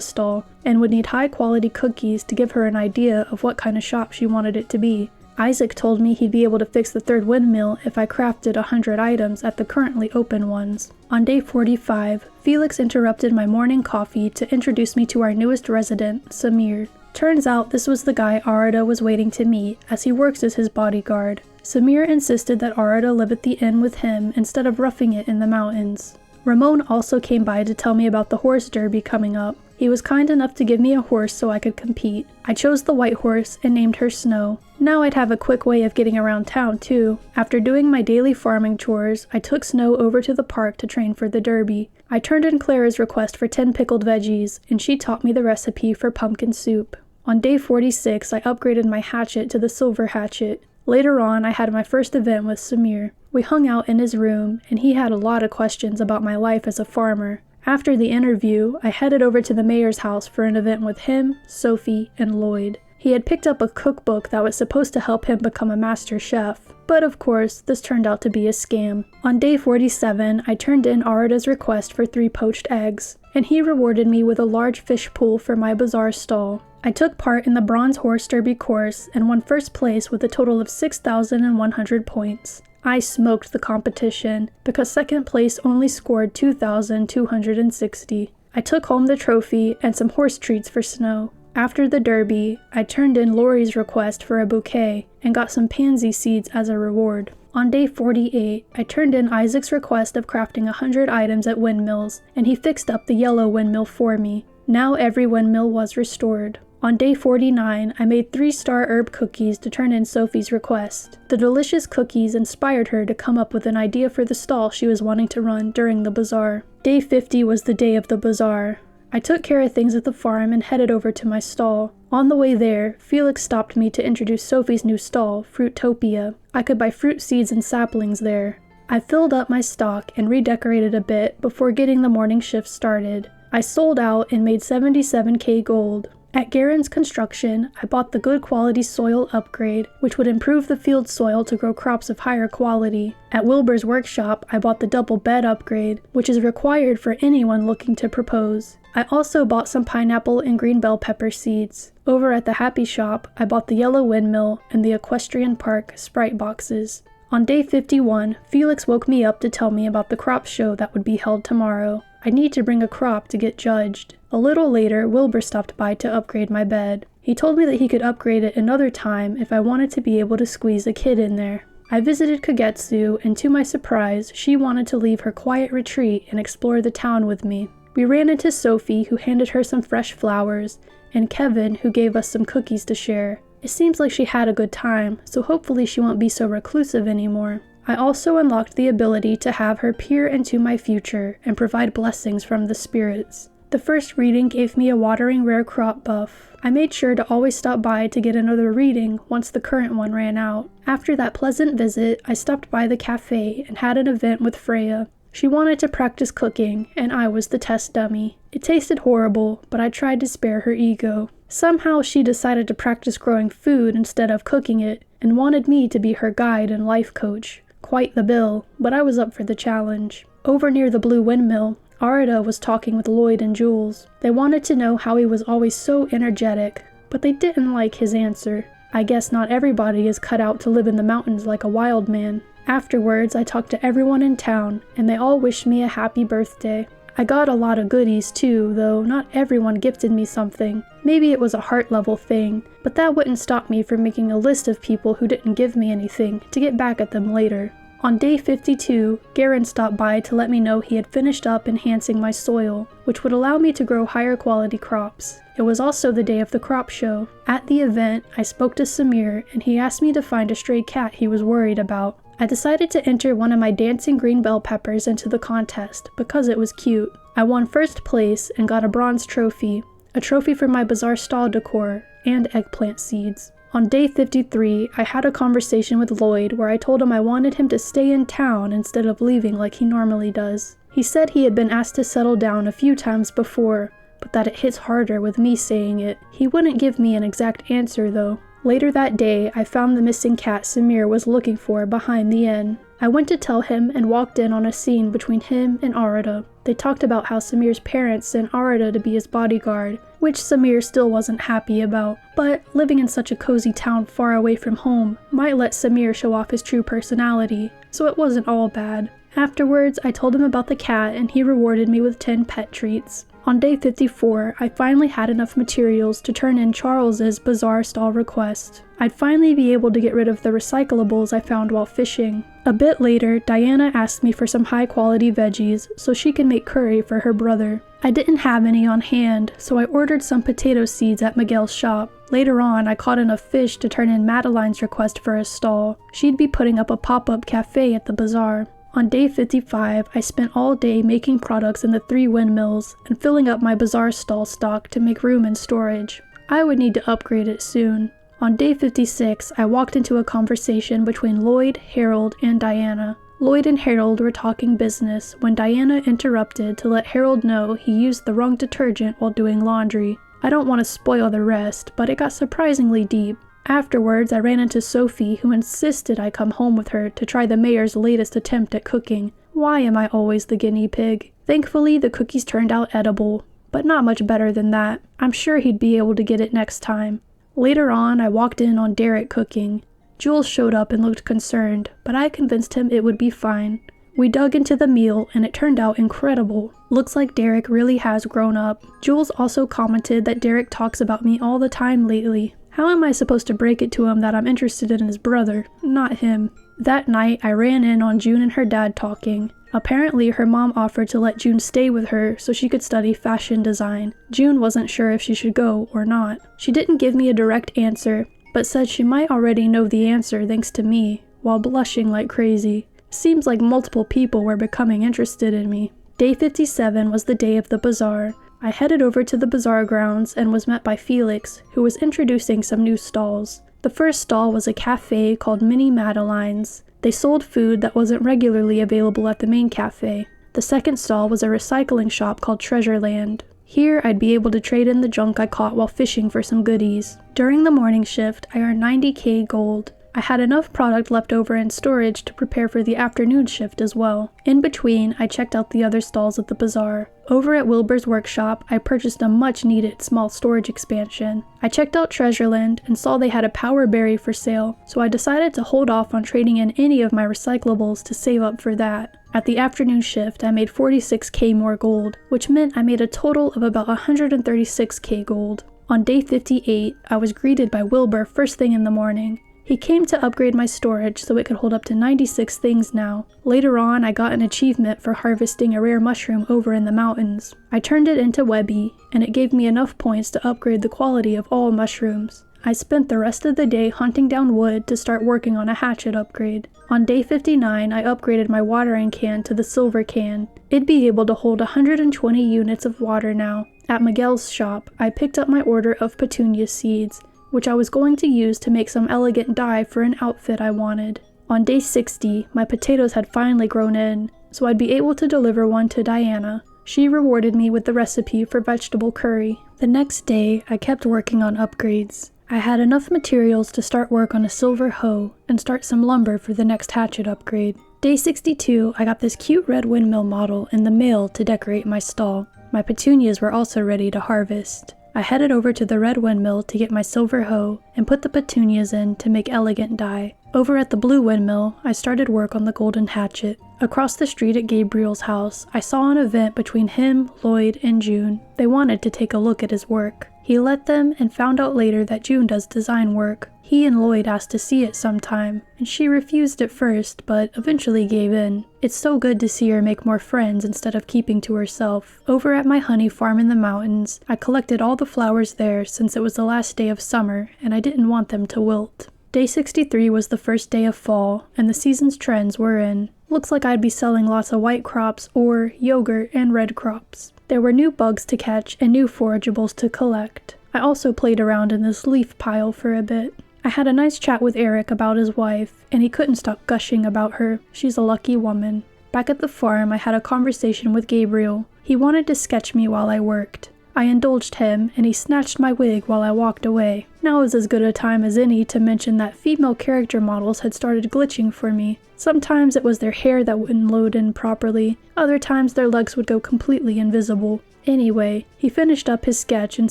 stall, and would need high-quality cookies to give her an idea of what kind of shop she wanted it to be. Isaac told me he'd be able to fix the 3rd windmill if I crafted 100 items at the currently open ones. On day 45, Felix interrupted my morning coffee to introduce me to our newest resident, Samir. Turns out this was the guy Arada was waiting to meet, as he works as his bodyguard. Samir insisted that Arada live at the inn with him instead of roughing it in the mountains. Ramon also came by to tell me about the horse derby coming up. He was kind enough to give me a horse so I could compete. I chose the white horse and named her Snow. Now I'd have a quick way of getting around town too. After doing my daily farming chores, I took Snow over to the park to train for the derby. I turned in Clara's request for 10 pickled veggies, and she taught me the recipe for pumpkin soup. On day 46, I upgraded my hatchet to the silver hatchet. Later on, I had my first event with Samir. We hung out in his room, and he had a lot of questions about my life as a farmer. After the interview, I headed over to the mayor's house for an event with him, Sophie, and Lloyd. He had picked up a cookbook that was supposed to help him become a master chef. But of course, this turned out to be a scam. On day 47, I turned in Arada's request for 3 poached eggs, and he rewarded me with a large fish pool for my bazaar stall. I took part in the Bronze Horse Derby course and won first place with a total of 6,100 points. I smoked the competition, because second place only scored 2,260. I took home the trophy and some horse treats for Snow. After the derby, I turned in Lori's request for a bouquet and got some pansy seeds as a reward. On day 48, I turned in Isaac's request of crafting 100 items at windmills, and he fixed up the yellow windmill for me. Now every windmill was restored. On day 49, I made 3-star herb cookies to turn in Sophie's request. The delicious cookies inspired her to come up with an idea for the stall she was wanting to run during the bazaar. Day 50 was the day of the bazaar. I took care of things at the farm and headed over to my stall. On the way there, Felix stopped me to introduce Sophie's new stall, Fruitopia. I could buy fruit seeds and saplings there. I filled up my stock and redecorated a bit before getting the morning shift started. I sold out and made 77k gold. At Garen's Construction, I bought the good quality soil upgrade, which would improve the field soil to grow crops of higher quality. At Wilbur's workshop, I bought the double bed upgrade, which is required for anyone looking to propose. I also bought some pineapple and green bell pepper seeds. Over at the Happy Shop, I bought the yellow windmill and the Equestrian Park Sprite boxes. On day 51, Felix woke me up to tell me about the crop show that would be held tomorrow. I need to bring a crop to get judged. A little later, Wilbur stopped by to upgrade my bed. He told me that he could upgrade it another time if I wanted to be able to squeeze a kid in there. I visited Kagetsu, and to my surprise, she wanted to leave her quiet retreat and explore the town with me. We ran into Sophie, who handed her some fresh flowers, and Kevin, who gave us some cookies to share. It seems like she had a good time, so hopefully she won't be so reclusive anymore. I also unlocked the ability to have her peer into my future and provide blessings from the spirits. The first reading gave me a watering rare crop buff. I made sure to always stop by to get another reading once the current one ran out. After that pleasant visit, I stopped by the cafe and had an event with Freya. She wanted to practice cooking, and I was the test dummy. It tasted horrible, but I tried to spare her ego. Somehow she decided to practice growing food instead of cooking it, and wanted me to be her guide and life coach. Quite the bill, but I was up for the challenge. Over near the Blue Windmill, Arada was talking with Lloyd and Jules. They wanted to know how he was always so energetic, but they didn't like his answer. I guess not everybody is cut out to live in the mountains like a wild man. Afterwards, I talked to everyone in town, and they all wished me a happy birthday. I got a lot of goodies too, though not everyone gifted me something. Maybe it was a heart level thing, but that wouldn't stop me from making a list of people who didn't give me anything to get back at them later. On day 52, Garen stopped by to let me know he had finished up enhancing my soil, which would allow me to grow higher quality crops. It was also the day of the crop show. At the event, I spoke to Samir, and he asked me to find a stray cat he was worried about. I decided to enter one of my dancing green bell peppers into the contest because it was cute. I won first place and got a bronze trophy, a trophy for my bazaar stall decor, and eggplant seeds. On day 53, I had a conversation with Lloyd where I told him I wanted him to stay in town instead of leaving like he normally does. He said he had been asked to settle down a few times before, but that it hits harder with me saying it. He wouldn't give me an exact answer though. Later that day, I found the missing cat Samir was looking for behind the inn. I went to tell him and walked in on a scene between him and Arida. They talked about how Samir's parents sent Arida to be his bodyguard, which Samir still wasn't happy about. But living in such a cozy town far away from home might let Samir show off his true personality, so it wasn't all bad. Afterwards, I told him about the cat and he rewarded me with 10 pet treats. On day 54, I finally had enough materials to turn in Charles's Bazaar stall request. I'd finally be able to get rid of the recyclables I found while fishing. A bit later, Diana asked me for some high-quality veggies so she can make curry for her brother. I didn't have any on hand, so I ordered some potato seeds at Miguel's shop. Later on, I caught enough fish to turn in Madeline's request for a stall. She'd be putting up a pop-up cafe at the bazaar. On day 55, I spent all day making products in the 3 windmills and filling up my bazaar stall stock to make room in storage. I would need to upgrade it soon. On day 56, I walked into a conversation between Lloyd, Harold, and Diana. Lloyd and Harold were talking business when Diana interrupted to let Harold know he used the wrong detergent while doing laundry. I don't want to spoil the rest, but it got surprisingly deep. Afterwards, I ran into Sophie, who insisted I come home with her to try the mayor's latest attempt at cooking. Why am I always the guinea pig? Thankfully, the cookies turned out edible, but not much better than that. I'm sure he'd be able to get it next time. Later on, I walked in on Derek cooking. Jules showed up and looked concerned, but I convinced him it would be fine. We dug into the meal, and it turned out incredible. Looks like Derek really has grown up. Jules also commented that Derek talks about me all the time lately. How am I supposed to break it to him that I'm interested in his brother, not him? That night, I ran in on June and her dad talking. Apparently, her mom offered to let June stay with her so she could study fashion design. June wasn't sure if she should go or not. She didn't give me a direct answer, but said she might already know the answer thanks to me, while blushing like crazy. Seems like multiple people were becoming interested in me. Day 57 was the day of the bazaar. I headed over to the bazaar grounds and was met by Felix, who was introducing some new stalls. The first stall was a cafe called Mini Madeline's. They sold food that wasn't regularly available at the main cafe. The second stall was a recycling shop called Treasureland. Here, I'd be able to trade in the junk I caught while fishing for some goodies. During the morning shift, I earned 90k gold. I had enough product left over in storage to prepare for the afternoon shift as well. In between, I checked out the other stalls at the bazaar. Over at Wilbur's workshop, I purchased a much-needed small storage expansion. I checked out Treasureland and saw they had a power berry for sale, so I decided to hold off on trading in any of my recyclables to save up for that. At the afternoon shift, I made 46k more gold, which meant I made a total of about 136k gold. On day 58, I was greeted by Wilbur first thing in the morning. He came to upgrade my storage so it could hold up to 96 things now. Later on, I got an achievement for harvesting a rare mushroom over in the mountains. I turned it into Webby, and it gave me enough points to upgrade the quality of all mushrooms. I spent the rest of the day hunting down wood to start working on a hatchet upgrade. On day 59, I upgraded my watering can to the silver can. It'd be able to hold 120 units of water now. At Miguel's shop, I picked up my order of petunia seeds, which I was going to use to make some elegant dye for an outfit I wanted. On day 60, my potatoes had finally grown in, so I'd be able to deliver one to Diana. She rewarded me with the recipe for vegetable curry. The next day, I kept working on upgrades. I had enough materials to start work on a silver hoe and start some lumber for the next hatchet upgrade. Day 62, I got this cute red windmill model in the mail to decorate my stall. My petunias were also ready to harvest. I headed over to the red windmill to get my silver hoe and put the petunias in to make elegant dye. Over at the blue windmill, I started work on the golden hatchet. Across the street at Gabriel's house, I saw an event between him, Lloyd, and June. They wanted to take a look at his work. He let them and found out later that June does design work. He and Lloyd asked to see it sometime, and she refused at first, but eventually gave in. It's so good to see her make more friends instead of keeping to herself. Over at my honey farm in the mountains, I collected all the flowers there since it was the last day of summer, and I didn't want them to wilt. Day 63 was the first day of fall, and the season's trends were in. Looks like I'd be selling lots of white crops, ore, yogurt, and red crops. There were new bugs to catch and new forageables to collect. I also played around in this leaf pile for a bit. I had a nice chat with Eric about his wife, and he couldn't stop gushing about her. She's a lucky woman. Back at the farm, I had a conversation with Gabriel. He wanted to sketch me while I worked. I indulged him, and he snatched my wig while I walked away. Now was as good a time as any to mention that female character models had started glitching for me. Sometimes it was their hair that wouldn't load in properly, other times their legs would go completely invisible. Anyway, he finished up his sketch and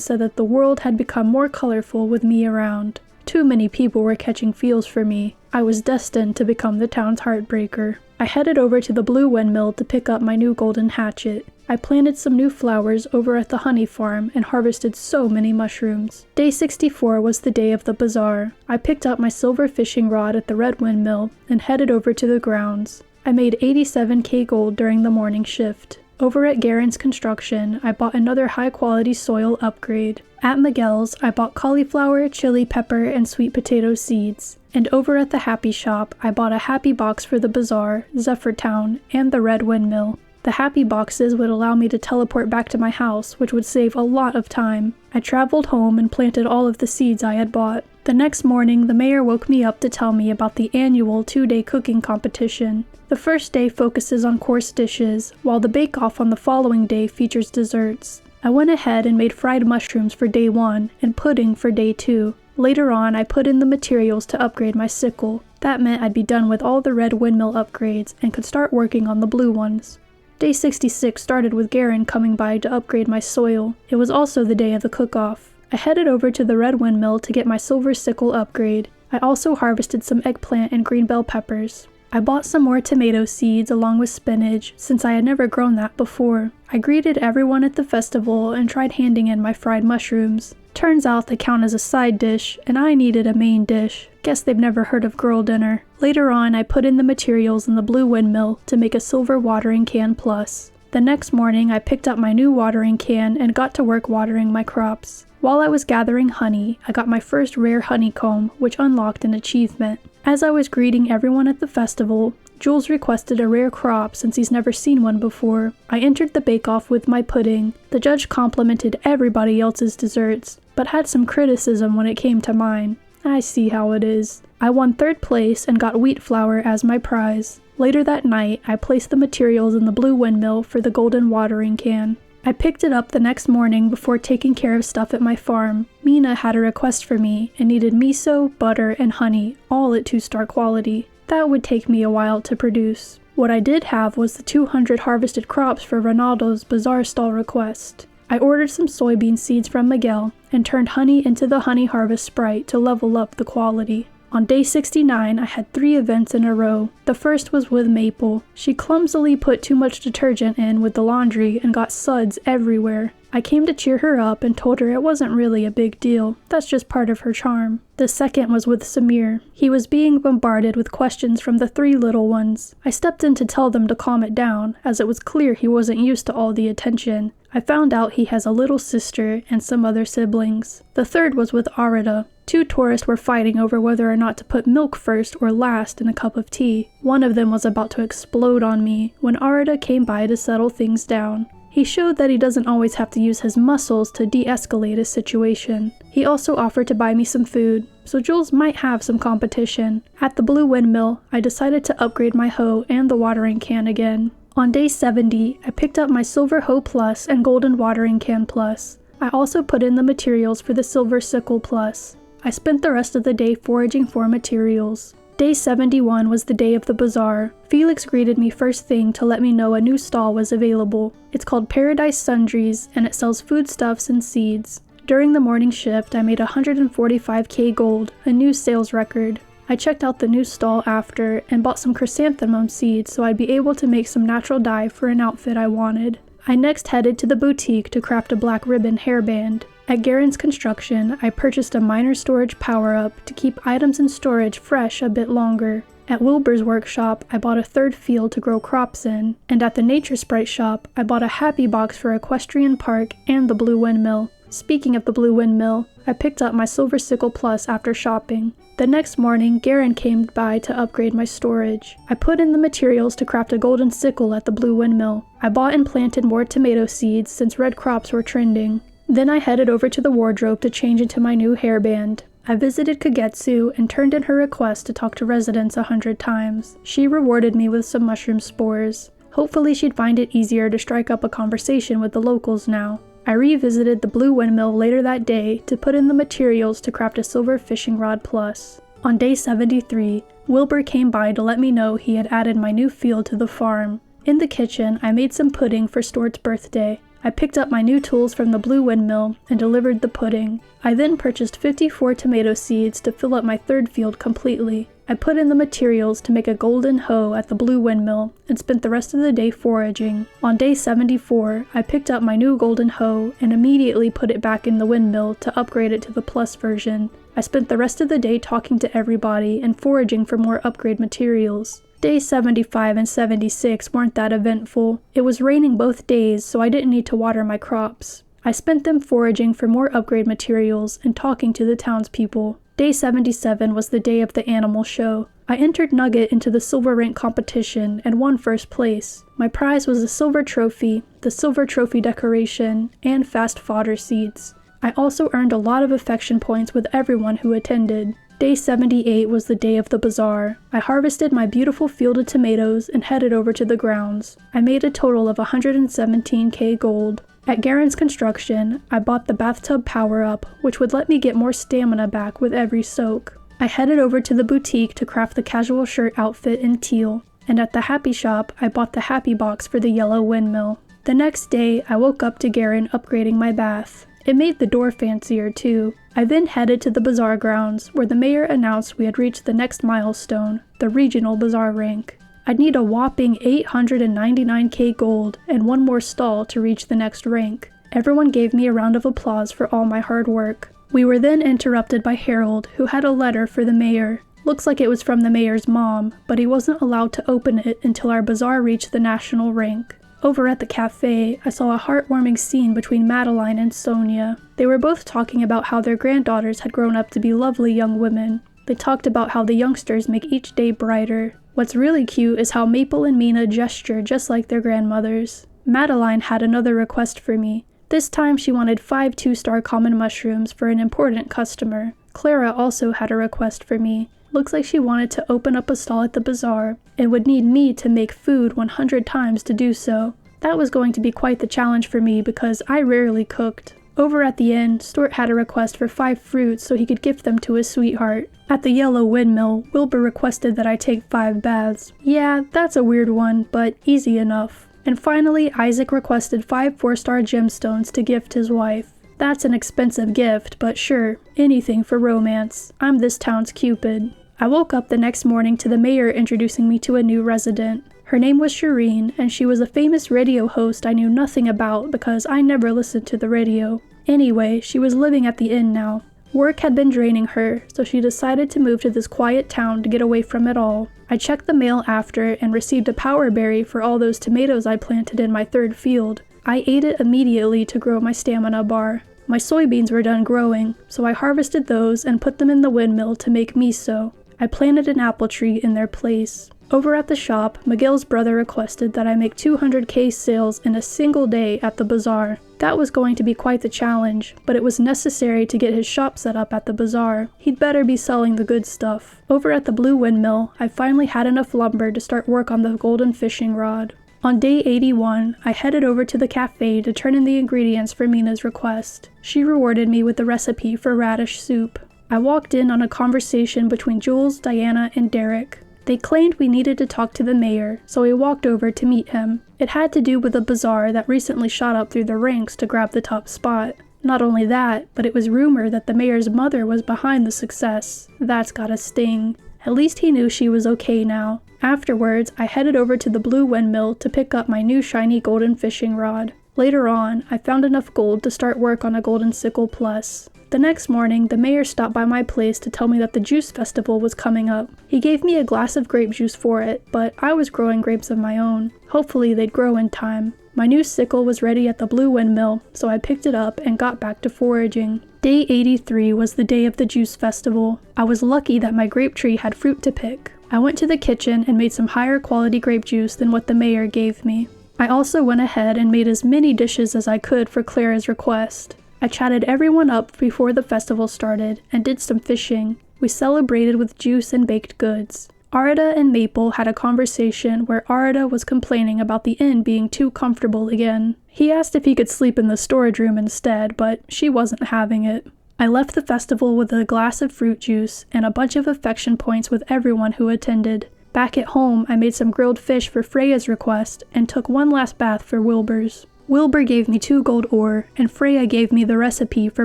said that the world had become more colorful with me around. Too many people were catching feels for me. I was destined to become the town's heartbreaker. I headed over to the blue windmill to pick up my new golden hatchet. I planted some new flowers over at the honey farm and harvested so many mushrooms. Day 64 was the day of the bazaar. I picked up my silver fishing rod at the red windmill and headed over to the grounds. I made 87k gold during the morning shift. Over at Garen's Construction, I bought another high-quality soil upgrade. At Miguel's, I bought cauliflower, chili pepper, and sweet potato seeds. And over at the Happy Shop, I bought a Happy Box for the Bazaar, Zephyrtown, and the Red Windmill. The Happy Boxes would allow me to teleport back to my house, which would save a lot of time. I traveled home and planted all of the seeds I had bought. The next morning, the mayor woke me up to tell me about the annual 2-day cooking competition. The first day focuses on course dishes, while the bake-off on the following day features desserts. I went ahead and made fried mushrooms for day 1 and pudding for day 2. Later on, I put in the materials to upgrade my sickle. That meant I'd be done with all the red windmill upgrades and could start working on the blue ones. Day 66 started with Garen coming by to upgrade my soil. It was also the day of the cook-off. I headed over to the red windmill to get my silver sickle upgrade. I also harvested some eggplant and green bell peppers. I bought some more tomato seeds along with spinach, since I had never grown that before. I greeted everyone at the festival and tried handing in my fried mushrooms. Turns out they count as a side dish, and I needed a main dish. Guess they've never heard of girl dinner. Later on, I put in the materials in the blue windmill to make a silver watering can plus. The next morning, I picked up my new watering can and got to work watering my crops. While I was gathering honey, I got my first rare honeycomb, which unlocked an achievement. As I was greeting everyone at the festival, Jules requested a rare crop since he's never seen one before. I entered the bake-off with my pudding. The judge complimented everybody else's desserts, but had some criticism when it came to mine. I see how it is. I won 3rd place and got wheat flour as my prize. Later that night, I placed the materials in the blue windmill for the golden watering can. I picked it up the next morning before taking care of stuff at my farm. Mina had a request for me and needed miso, butter, and honey, all at 2-star quality. That would take me a while to produce. What I did have was the 200 harvested crops for Ronaldo's Bazaar stall request. I ordered some soybean seeds from Miguel and turned honey into the honey harvest sprite to level up the quality. On day 69, I had 3 events in a row. The first was with Maple. She clumsily put too much detergent in with the laundry and got suds everywhere. I came to cheer her up and told her it wasn't really a big deal. That's just part of her charm. The second was with Samir. He was being bombarded with questions from the 3 little ones. I stepped in to tell them to calm it down, as it was clear he wasn't used to all the attention. I found out he has a little sister and some other siblings. The third was with Arida. 2 tourists were fighting over whether or not to put milk first or last in a cup of tea. One of them was about to explode on me when Arida came by to settle things down. He showed that he doesn't always have to use his muscles to de-escalate a situation. He also offered to buy me some food, so Jules might have some competition. At the blue windmill, I decided to upgrade my hoe and the watering can again. On day 70, I picked up my silver hoe plus and golden watering can plus. I also put in the materials for the silver sickle plus. I spent the rest of the day foraging for materials. Day 71 was the day of the bazaar. Felix greeted me first thing to let me know a new stall was available. It's called Paradise Sundries, and it sells foodstuffs and seeds. During the morning shift, I made 145k gold, a new sales record. I checked out the new stall after and bought some chrysanthemum seeds so I'd be able to make some natural dye for an outfit I wanted. I next headed to the boutique to craft a black ribbon hairband. At Garen's Construction, I purchased a minor storage power-up to keep items in storage fresh a bit longer. At Wilbur's workshop, I bought a 3rd field to grow crops in, and at the Nature Sprite shop, I bought a Happy Box for Equestrian Park and the Blue Windmill. Speaking of the Blue Windmill, I picked up my Silver Sickle Plus after shopping. The next morning, Garen came by to upgrade my storage. I put in the materials to craft a golden sickle at the Blue Windmill. I bought and planted more tomato seeds since red crops were trending. Then I headed over to the wardrobe to change into my new hairband. I visited Kagetsu and turned in her request to talk to residents 100 times. She rewarded me with some mushroom spores. Hopefully she'd find it easier to strike up a conversation with the locals now. I revisited the blue windmill later that day to put in the materials to craft a silver fishing rod plus. On day 73, Wilbur came by to let me know he had added my new field to the farm. In the kitchen, I made some pudding for Stuart's birthday. I picked up my new tools from the blue windmill and delivered the pudding. I then purchased 54 tomato seeds to fill up my third field completely. I put in the materials to make a golden hoe at the blue windmill and spent the rest of the day foraging. On day 74, I picked up my new golden hoe and immediately put it back in the windmill to upgrade it to the plus version. I spent the rest of the day talking to everybody and foraging for more upgrade materials. Days 75 and 76 weren't that eventful. It was raining both days, so I didn't need to water my crops. I spent them foraging for more upgrade materials and talking to the townspeople. Day 77 was the day of the animal show. I entered Nugget into the silver rank competition and won first place. My prize was a silver trophy, the silver trophy decoration, and fast fodder seeds. I also earned a lot of affection points with everyone who attended. Day 78 was the day of the bazaar. I harvested my beautiful field of tomatoes and headed over to the grounds. I made a total of 117k gold. At Garen's construction, I bought the bathtub power-up, which would let me get more stamina back with every soak. I headed over to the boutique to craft the casual shirt outfit in teal, and at the Happy Shop, I bought the Happy Box for the yellow windmill. The next day, I woke up to Garen upgrading my bath. It made the door fancier too. I then headed to the bazaar grounds, where the mayor announced we had reached the next milestone, the regional bazaar rank. I'd need a whopping 899k gold and one more stall to reach the next rank. Everyone gave me a round of applause for all my hard work. We were then interrupted by Harold, who had a letter for the mayor. Looks like it was from the mayor's mom, but he wasn't allowed to open it until our bazaar reached the national rank. Over at the cafe, I saw a heartwarming scene between Madeline and Sonia. They were both talking about how their granddaughters had grown up to be lovely young women. They talked about how the youngsters make each day brighter. What's really cute is how Maple and Mina gesture just like their grandmothers. Madeline had another request for me. This time she wanted 5 2-star common mushrooms for an important customer. Clara also had a request for me. Looks like she wanted to open up a stall at the bazaar and would need me to make food 100 times to do so. That was going to be quite the challenge for me because I rarely cooked. Over at the inn, Stuart had a request for 5 fruits so he could gift them to his sweetheart. At the yellow windmill, Wilbur requested that I take 5 baths. Yeah, that's a weird one, but easy enough. And finally, Isaac requested 5 4-star gemstones to gift his wife. That's an expensive gift, but sure, anything for romance. I'm this town's Cupid. I woke up the next morning to the mayor introducing me to a new resident. Her name was Shireen, and she was a famous radio host I knew nothing about because I never listened to the radio. Anyway, she was living at the inn now. Work had been draining her, so she decided to move to this quiet town to get away from it all. I checked the mail after and received a power berry for all those tomatoes I planted in my third field. I ate it immediately to grow my stamina bar. My soybeans were done growing, so I harvested those and put them in the windmill to make miso. I planted an apple tree in their place. Over at the shop, Miguel's brother requested that I make 200k sales in a single day at the bazaar. That was going to be quite the challenge, but it was necessary to get his shop set up at the bazaar. He'd better be selling the good stuff. Over at the blue windmill, I finally had enough lumber to start work on the golden fishing rod. On day 81, I headed over to the cafe to turn in the ingredients for Mina's request. She rewarded me with the recipe for radish soup. I walked in on a conversation between Jules, Diana, and Derek. They claimed we needed to talk to the mayor, so I walked over to meet him. It had to do with a bazaar that recently shot up through the ranks to grab the top spot. Not only that, but it was rumored that the mayor's mother was behind the success. That's gotta sting. At least he knew she was okay now. Afterwards, I headed over to the blue windmill to pick up my new shiny golden fishing rod. Later on, I found enough gold to start work on a golden sickle plus. The next morning, the mayor stopped by my place to tell me that the juice festival was coming up. He gave me a glass of grape juice for it, but I was growing grapes of my own. Hopefully they'd grow in time. My new sickle was ready at the blue windmill, so I picked it up and got back to foraging. Day 83 was the day of the juice festival. I was lucky that my grape tree had fruit to pick. I went to the kitchen and made some higher quality grape juice than what the mayor gave me. I also went ahead and made as many dishes as I could for Clara's request. I chatted everyone up before the festival started and did some fishing. We celebrated with juice and baked goods. Arida and Maple had a conversation where Arida was complaining about the inn being too comfortable again. He asked if he could sleep in the storage room instead, but she wasn't having it. I left the festival with a glass of fruit juice and a bunch of affection points with everyone who attended. Back at home, I made some grilled fish for Freya's request and took one last bath for Wilbur's. Wilbur gave me 2 gold ore, and Freya gave me the recipe for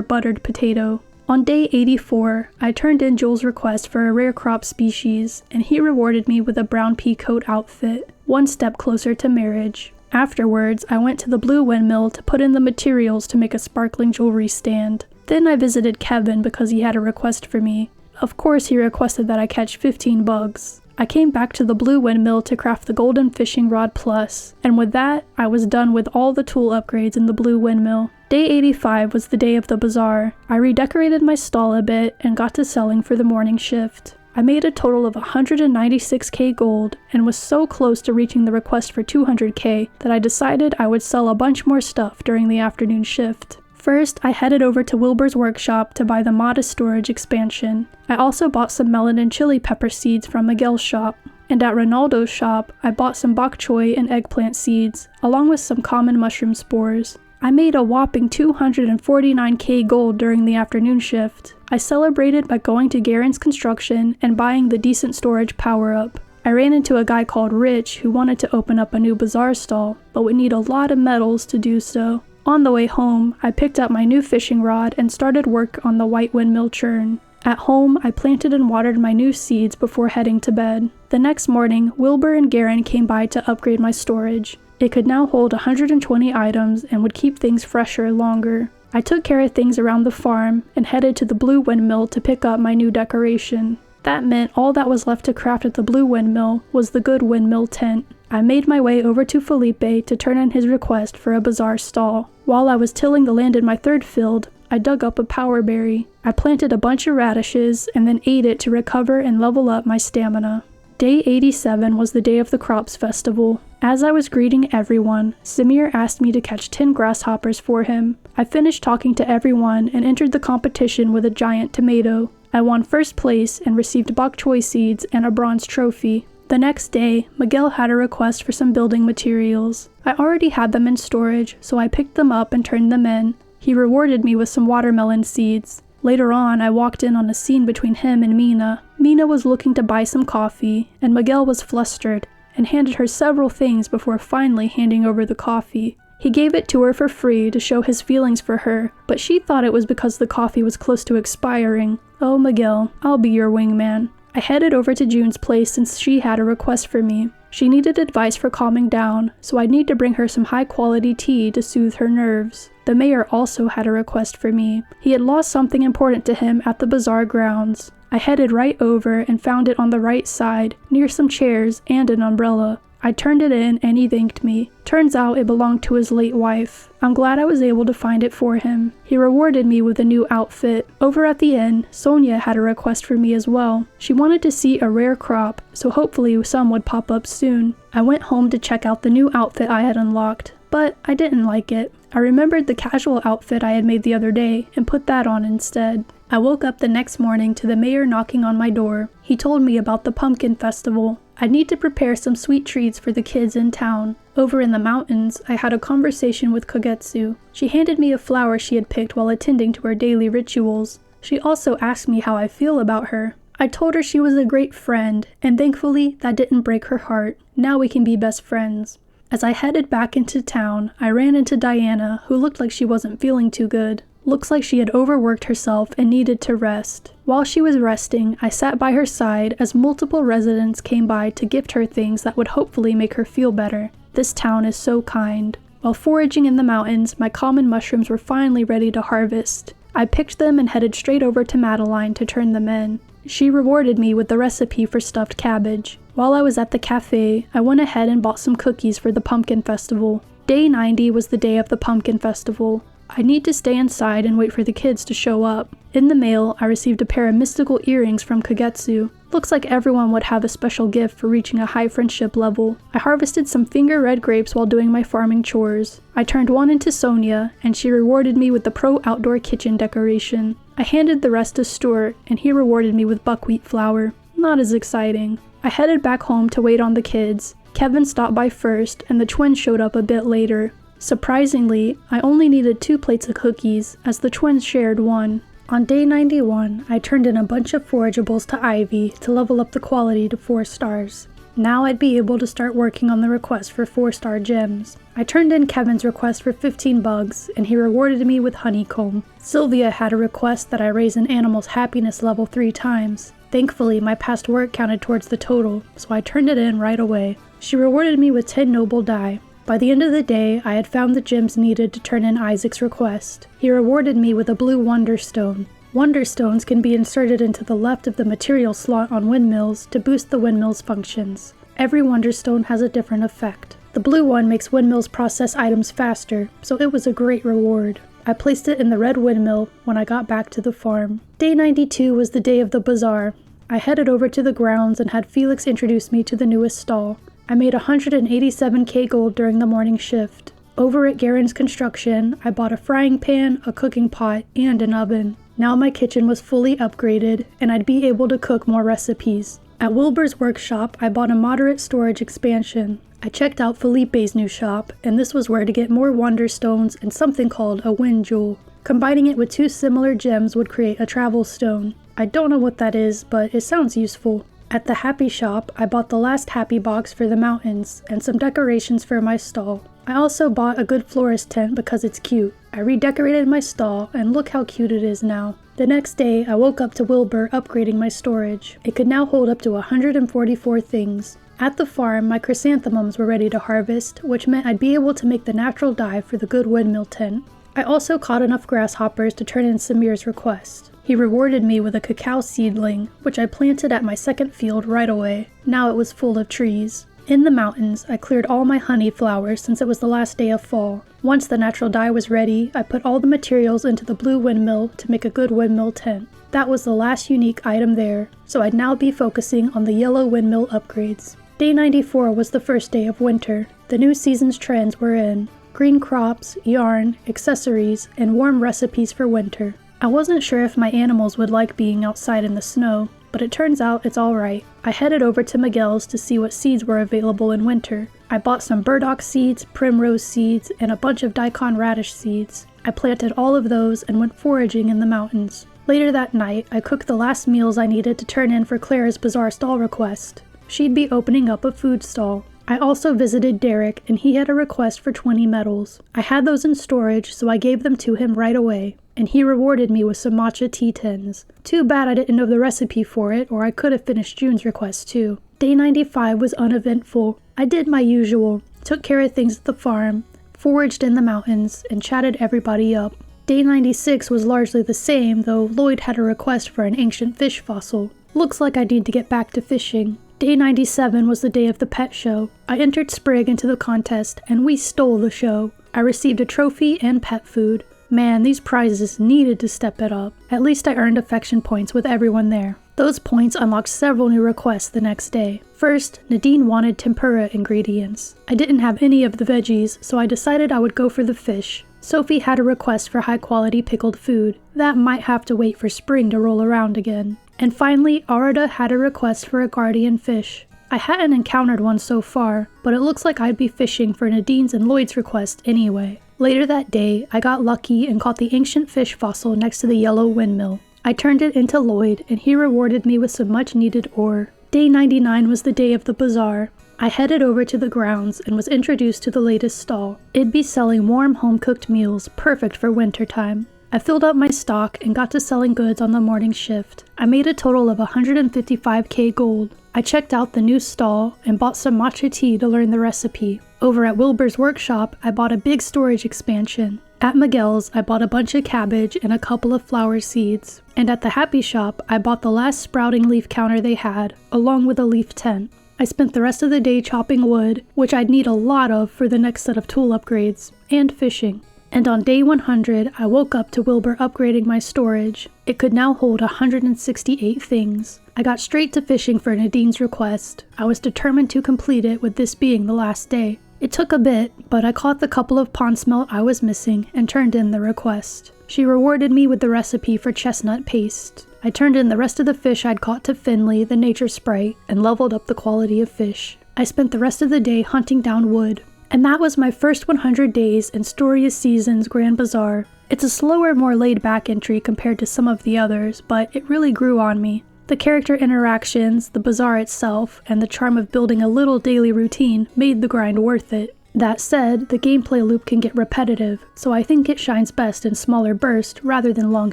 buttered potato. On day 84, I turned in Joel's request for a rare crop species, and he rewarded me with a brown pea coat outfit, one step closer to marriage. Afterwards, I went to the blue windmill to put in the materials to make a sparkling jewelry stand. Then I visited Kevin because he had a request for me. Of course, he requested that I catch 15 bugs. I came back to the blue windmill to craft the golden fishing rod plus, and with that, I was done with all the tool upgrades in the blue windmill. Day 85 was the day of the bazaar. I redecorated my stall a bit and got to selling for the morning shift. I made a total of 196k gold and was so close to reaching the request for 200k that I decided I would sell a bunch more stuff during the afternoon shift. First, I headed over to Wilbur's workshop to buy the modest storage expansion. I also bought some melon and chili pepper seeds from Miguel's shop. And at Ronaldo's shop, I bought some bok choy and eggplant seeds, along with some common mushroom spores. I made a whopping 249k gold during the afternoon shift. I celebrated by going to Garen's construction and buying the decent storage power-up. I ran into a guy called Rich who wanted to open up a new bazaar stall, but would need a lot of metals to do so. On the way home, I picked up my new fishing rod and started work on the white windmill churn. At home, I planted and watered my new seeds before heading to bed. The next morning, Wilbur and Garen came by to upgrade my storage. It could now hold 120 items and would keep things fresher longer. I took care of things around the farm and headed to the blue windmill to pick up my new decoration. That meant all that was left to craft at the blue windmill was the good windmill tent. I made my way over to Felipe to turn in his request for a bazaar stall. While I was tilling the land in my third field, I dug up a power berry. I planted a bunch of radishes and then ate it to recover and level up my stamina. Day 87 was the day of the crops festival. As I was greeting everyone, Samir asked me to catch 10 grasshoppers for him. I finished talking to everyone and entered the competition with a giant tomato. I won first place and received bok choy seeds and a bronze trophy. The next day, Miguel had a request for some building materials. I already had them in storage, so I picked them up and turned them in. He rewarded me with some watermelon seeds. Later on, I walked in on a scene between him and Mina. Mina was looking to buy some coffee, and Miguel was flustered and handed her several things before finally handing over the coffee. He gave it to her for free to show his feelings for her, but she thought it was because the coffee was close to expiring. Oh, Miguel, I'll be your wingman. I headed over to June's place since she had a request for me. She needed advice for calming down, so I'd need to bring her some high-quality tea to soothe her nerves. The mayor also had a request for me. He had lost something important to him at the bazaar grounds. I headed right over and found it on the right side, near some chairs and an umbrella. I turned it in and he thanked me. Turns out it belonged to his late wife. I'm glad I was able to find it for him. He rewarded me with a new outfit. Over at the inn, Sonia had a request for me as well. She wanted to see a rare crop, so hopefully some would pop up soon. I went home to check out the new outfit I had unlocked, but I didn't like it. I remembered the casual outfit I had made the other day and put that on instead. I woke up the next morning to the mayor knocking on my door. He told me about the pumpkin festival. I'd need to prepare some sweet treats for the kids in town. Over in the mountains, I had a conversation with Kogetsu. She handed me a flower she had picked while attending to her daily rituals. She also asked me how I feel about her. I told her she was a great friend, and thankfully that didn't break her heart. Now we can be best friends. As I headed back into town, I ran into Diana, who looked like she wasn't feeling too good. Looks like she had overworked herself and needed to rest. While she was resting, I sat by her side as multiple residents came by to gift her things that would hopefully make her feel better. This town is so kind. While foraging in the mountains, my common mushrooms were finally ready to harvest. I picked them and headed straight over to Madeline to turn them in. She rewarded me with the recipe for stuffed cabbage. While I was at the cafe, I went ahead and bought some cookies for the pumpkin festival. Day 90 was the day of the pumpkin festival. I need to stay inside and wait for the kids to show up. In the mail, I received a pair of mystical earrings from Kagetsu. Looks like everyone would have a special gift for reaching a high friendship level. I harvested some finger red grapes while doing my farming chores. I turned one into Sonia, and she rewarded me with the Pro Outdoor Kitchen decoration. I handed the rest to Stuart, and he rewarded me with buckwheat flour. Not as exciting. I headed back home to wait on the kids. Kevin stopped by first, and the twins showed up a bit later. Surprisingly, I only needed 2 plates of cookies, as the twins shared one. On day 91, I turned in a bunch of forageables to Ivy to level up the quality to 4 stars. Now I'd be able to start working on the request for 4-star gems. I turned in Kevin's request for 15 bugs, and he rewarded me with honeycomb. Sylvia had a request that I raise an animal's happiness level 3 times. Thankfully, my past work counted towards the total, so I turned it in right away. She rewarded me with 10 noble dye. By the end of the day, I had found the gems needed to turn in Isaac's request. He rewarded me with a blue Wonderstone. Wonderstones can be inserted into the left of the material slot on windmills to boost the windmill's functions. Every Wonderstone has a different effect. The blue one makes windmills process items faster, so it was a great reward. I placed it in the red windmill when I got back to the farm. Day 92 was the day of the bazaar. I headed over to the grounds and had Felix introduce me to the newest stall. I made 187k gold during the morning shift. Over at Garen's construction, I bought a frying pan, a cooking pot, and an oven. Now my kitchen was fully upgraded, and I'd be able to cook more recipes. At Wilbur's workshop, I bought a moderate storage expansion. I checked out Felipe's new shop, and this was where to get more Wonderstones and something called a Wind Jewel. Combining it with 2 similar gems would create a travel stone. I don't know what that is, but it sounds useful. At the Happy Shop, I bought the last Happy Box for the mountains, and some decorations for my stall. I also bought a good florist tent because it's cute. I redecorated my stall, and look how cute it is now. The next day, I woke up to Wilbur upgrading my storage. It could now hold up to 144 things. At the farm, my chrysanthemums were ready to harvest, which meant I'd be able to make the natural dye for the good windmill tent. I also caught enough grasshoppers to turn in Samir's request. He rewarded me with a cacao seedling, which I planted at my second field right away. Now it was full of trees. In the mountains, I cleared all my honey flowers since it was the last day of fall. Once the natural dye was ready, I put all the materials into the blue windmill to make a good windmill tent. That was the last unique item there, so I'd now be focusing on the yellow windmill upgrades. Day 94 was the first day of winter. The new season's trends were in: green crops, yarn, accessories, and warm recipes for winter. I wasn't sure if my animals would like being outside in the snow, but it turns out it's alright. I headed over to Miguel's to see what seeds were available in winter. I bought some burdock seeds, primrose seeds, and a bunch of daikon radish seeds. I planted all of those and went foraging in the mountains. Later that night, I cooked the last meals I needed to turn in for Clara's Bazaar stall request. She'd be opening up a food stall. I also visited Derek, and he had a request for 20 medals. I had those in storage, so I gave them to him right away, and he rewarded me with some matcha tea tins. Too bad I didn't know the recipe for it, or I could have finished June's request too. Day 95 was uneventful. I did my usual, took care of things at the farm, foraged in the mountains, and chatted everybody up. Day 96 was largely the same, though Lloyd had a request for an ancient fish fossil. Looks like I need to get back to fishing. Day 97 was the day of the pet show. I entered Sprig into the contest, and we stole the show. I received a trophy and pet food. Man, these prizes needed to step it up. At least I earned affection points with everyone there. Those points unlocked several new requests the next day. First, Nadine wanted tempura ingredients. I didn't have any of the veggies, so I decided I would go for the fish. Sophie had a request for high-quality pickled food. That might have to wait for spring to roll around again. And finally, Arada had a request for a guardian fish. I hadn't encountered one so far, but it looks like I'd be fishing for Nadine's and Lloyd's request anyway. Later that day, I got lucky and caught the ancient fish fossil next to the yellow windmill. I turned it into Lloyd, and he rewarded me with some much-needed ore. Day 99 was the day of the bazaar. I headed over to the grounds and was introduced to the latest stall. It'd be selling warm home-cooked meals, perfect for wintertime. I filled up my stock and got to selling goods on the morning shift. I made a total of 155k gold. I checked out the new stall and bought some matcha tea to learn the recipe. Over at Wilbur's workshop, I bought a big storage expansion. At Miguel's, I bought a bunch of cabbage and a couple of flower seeds. And at the Happy Shop, I bought the last sprouting leaf counter they had, along with a leaf tent. I spent the rest of the day chopping wood, which I'd need a lot of for the next set of tool upgrades, and fishing. And on day 100, I woke up to Wilbur upgrading my storage. It could now hold 168 things. I got straight to fishing for Nadine's request. I was determined to complete it, with this being the last day. It took a bit, but I caught the couple of pond smelt I was missing and turned in the request. She rewarded me with the recipe for chestnut paste. I turned in the rest of the fish I'd caught to Finley, the nature sprite, and leveled up the quality of fish. I spent the rest of the day hunting down wood. And that was my first 100 days in Story of Seasons Grand Bazaar. It's a slower, more laid-back entry compared to some of the others, but it really grew on me. The character interactions, the bazaar itself, and the charm of building a little daily routine made the grind worth it. That said, the gameplay loop can get repetitive, so I think it shines best in smaller bursts rather than long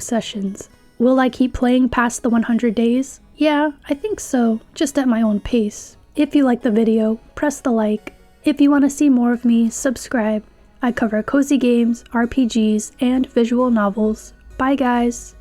sessions. Will I keep playing past the 100 days? Yeah, I think so, just at my own pace. If you like the video, press the like. If you want to see more of me, subscribe. I cover cozy games, RPGs, and visual novels. Bye guys!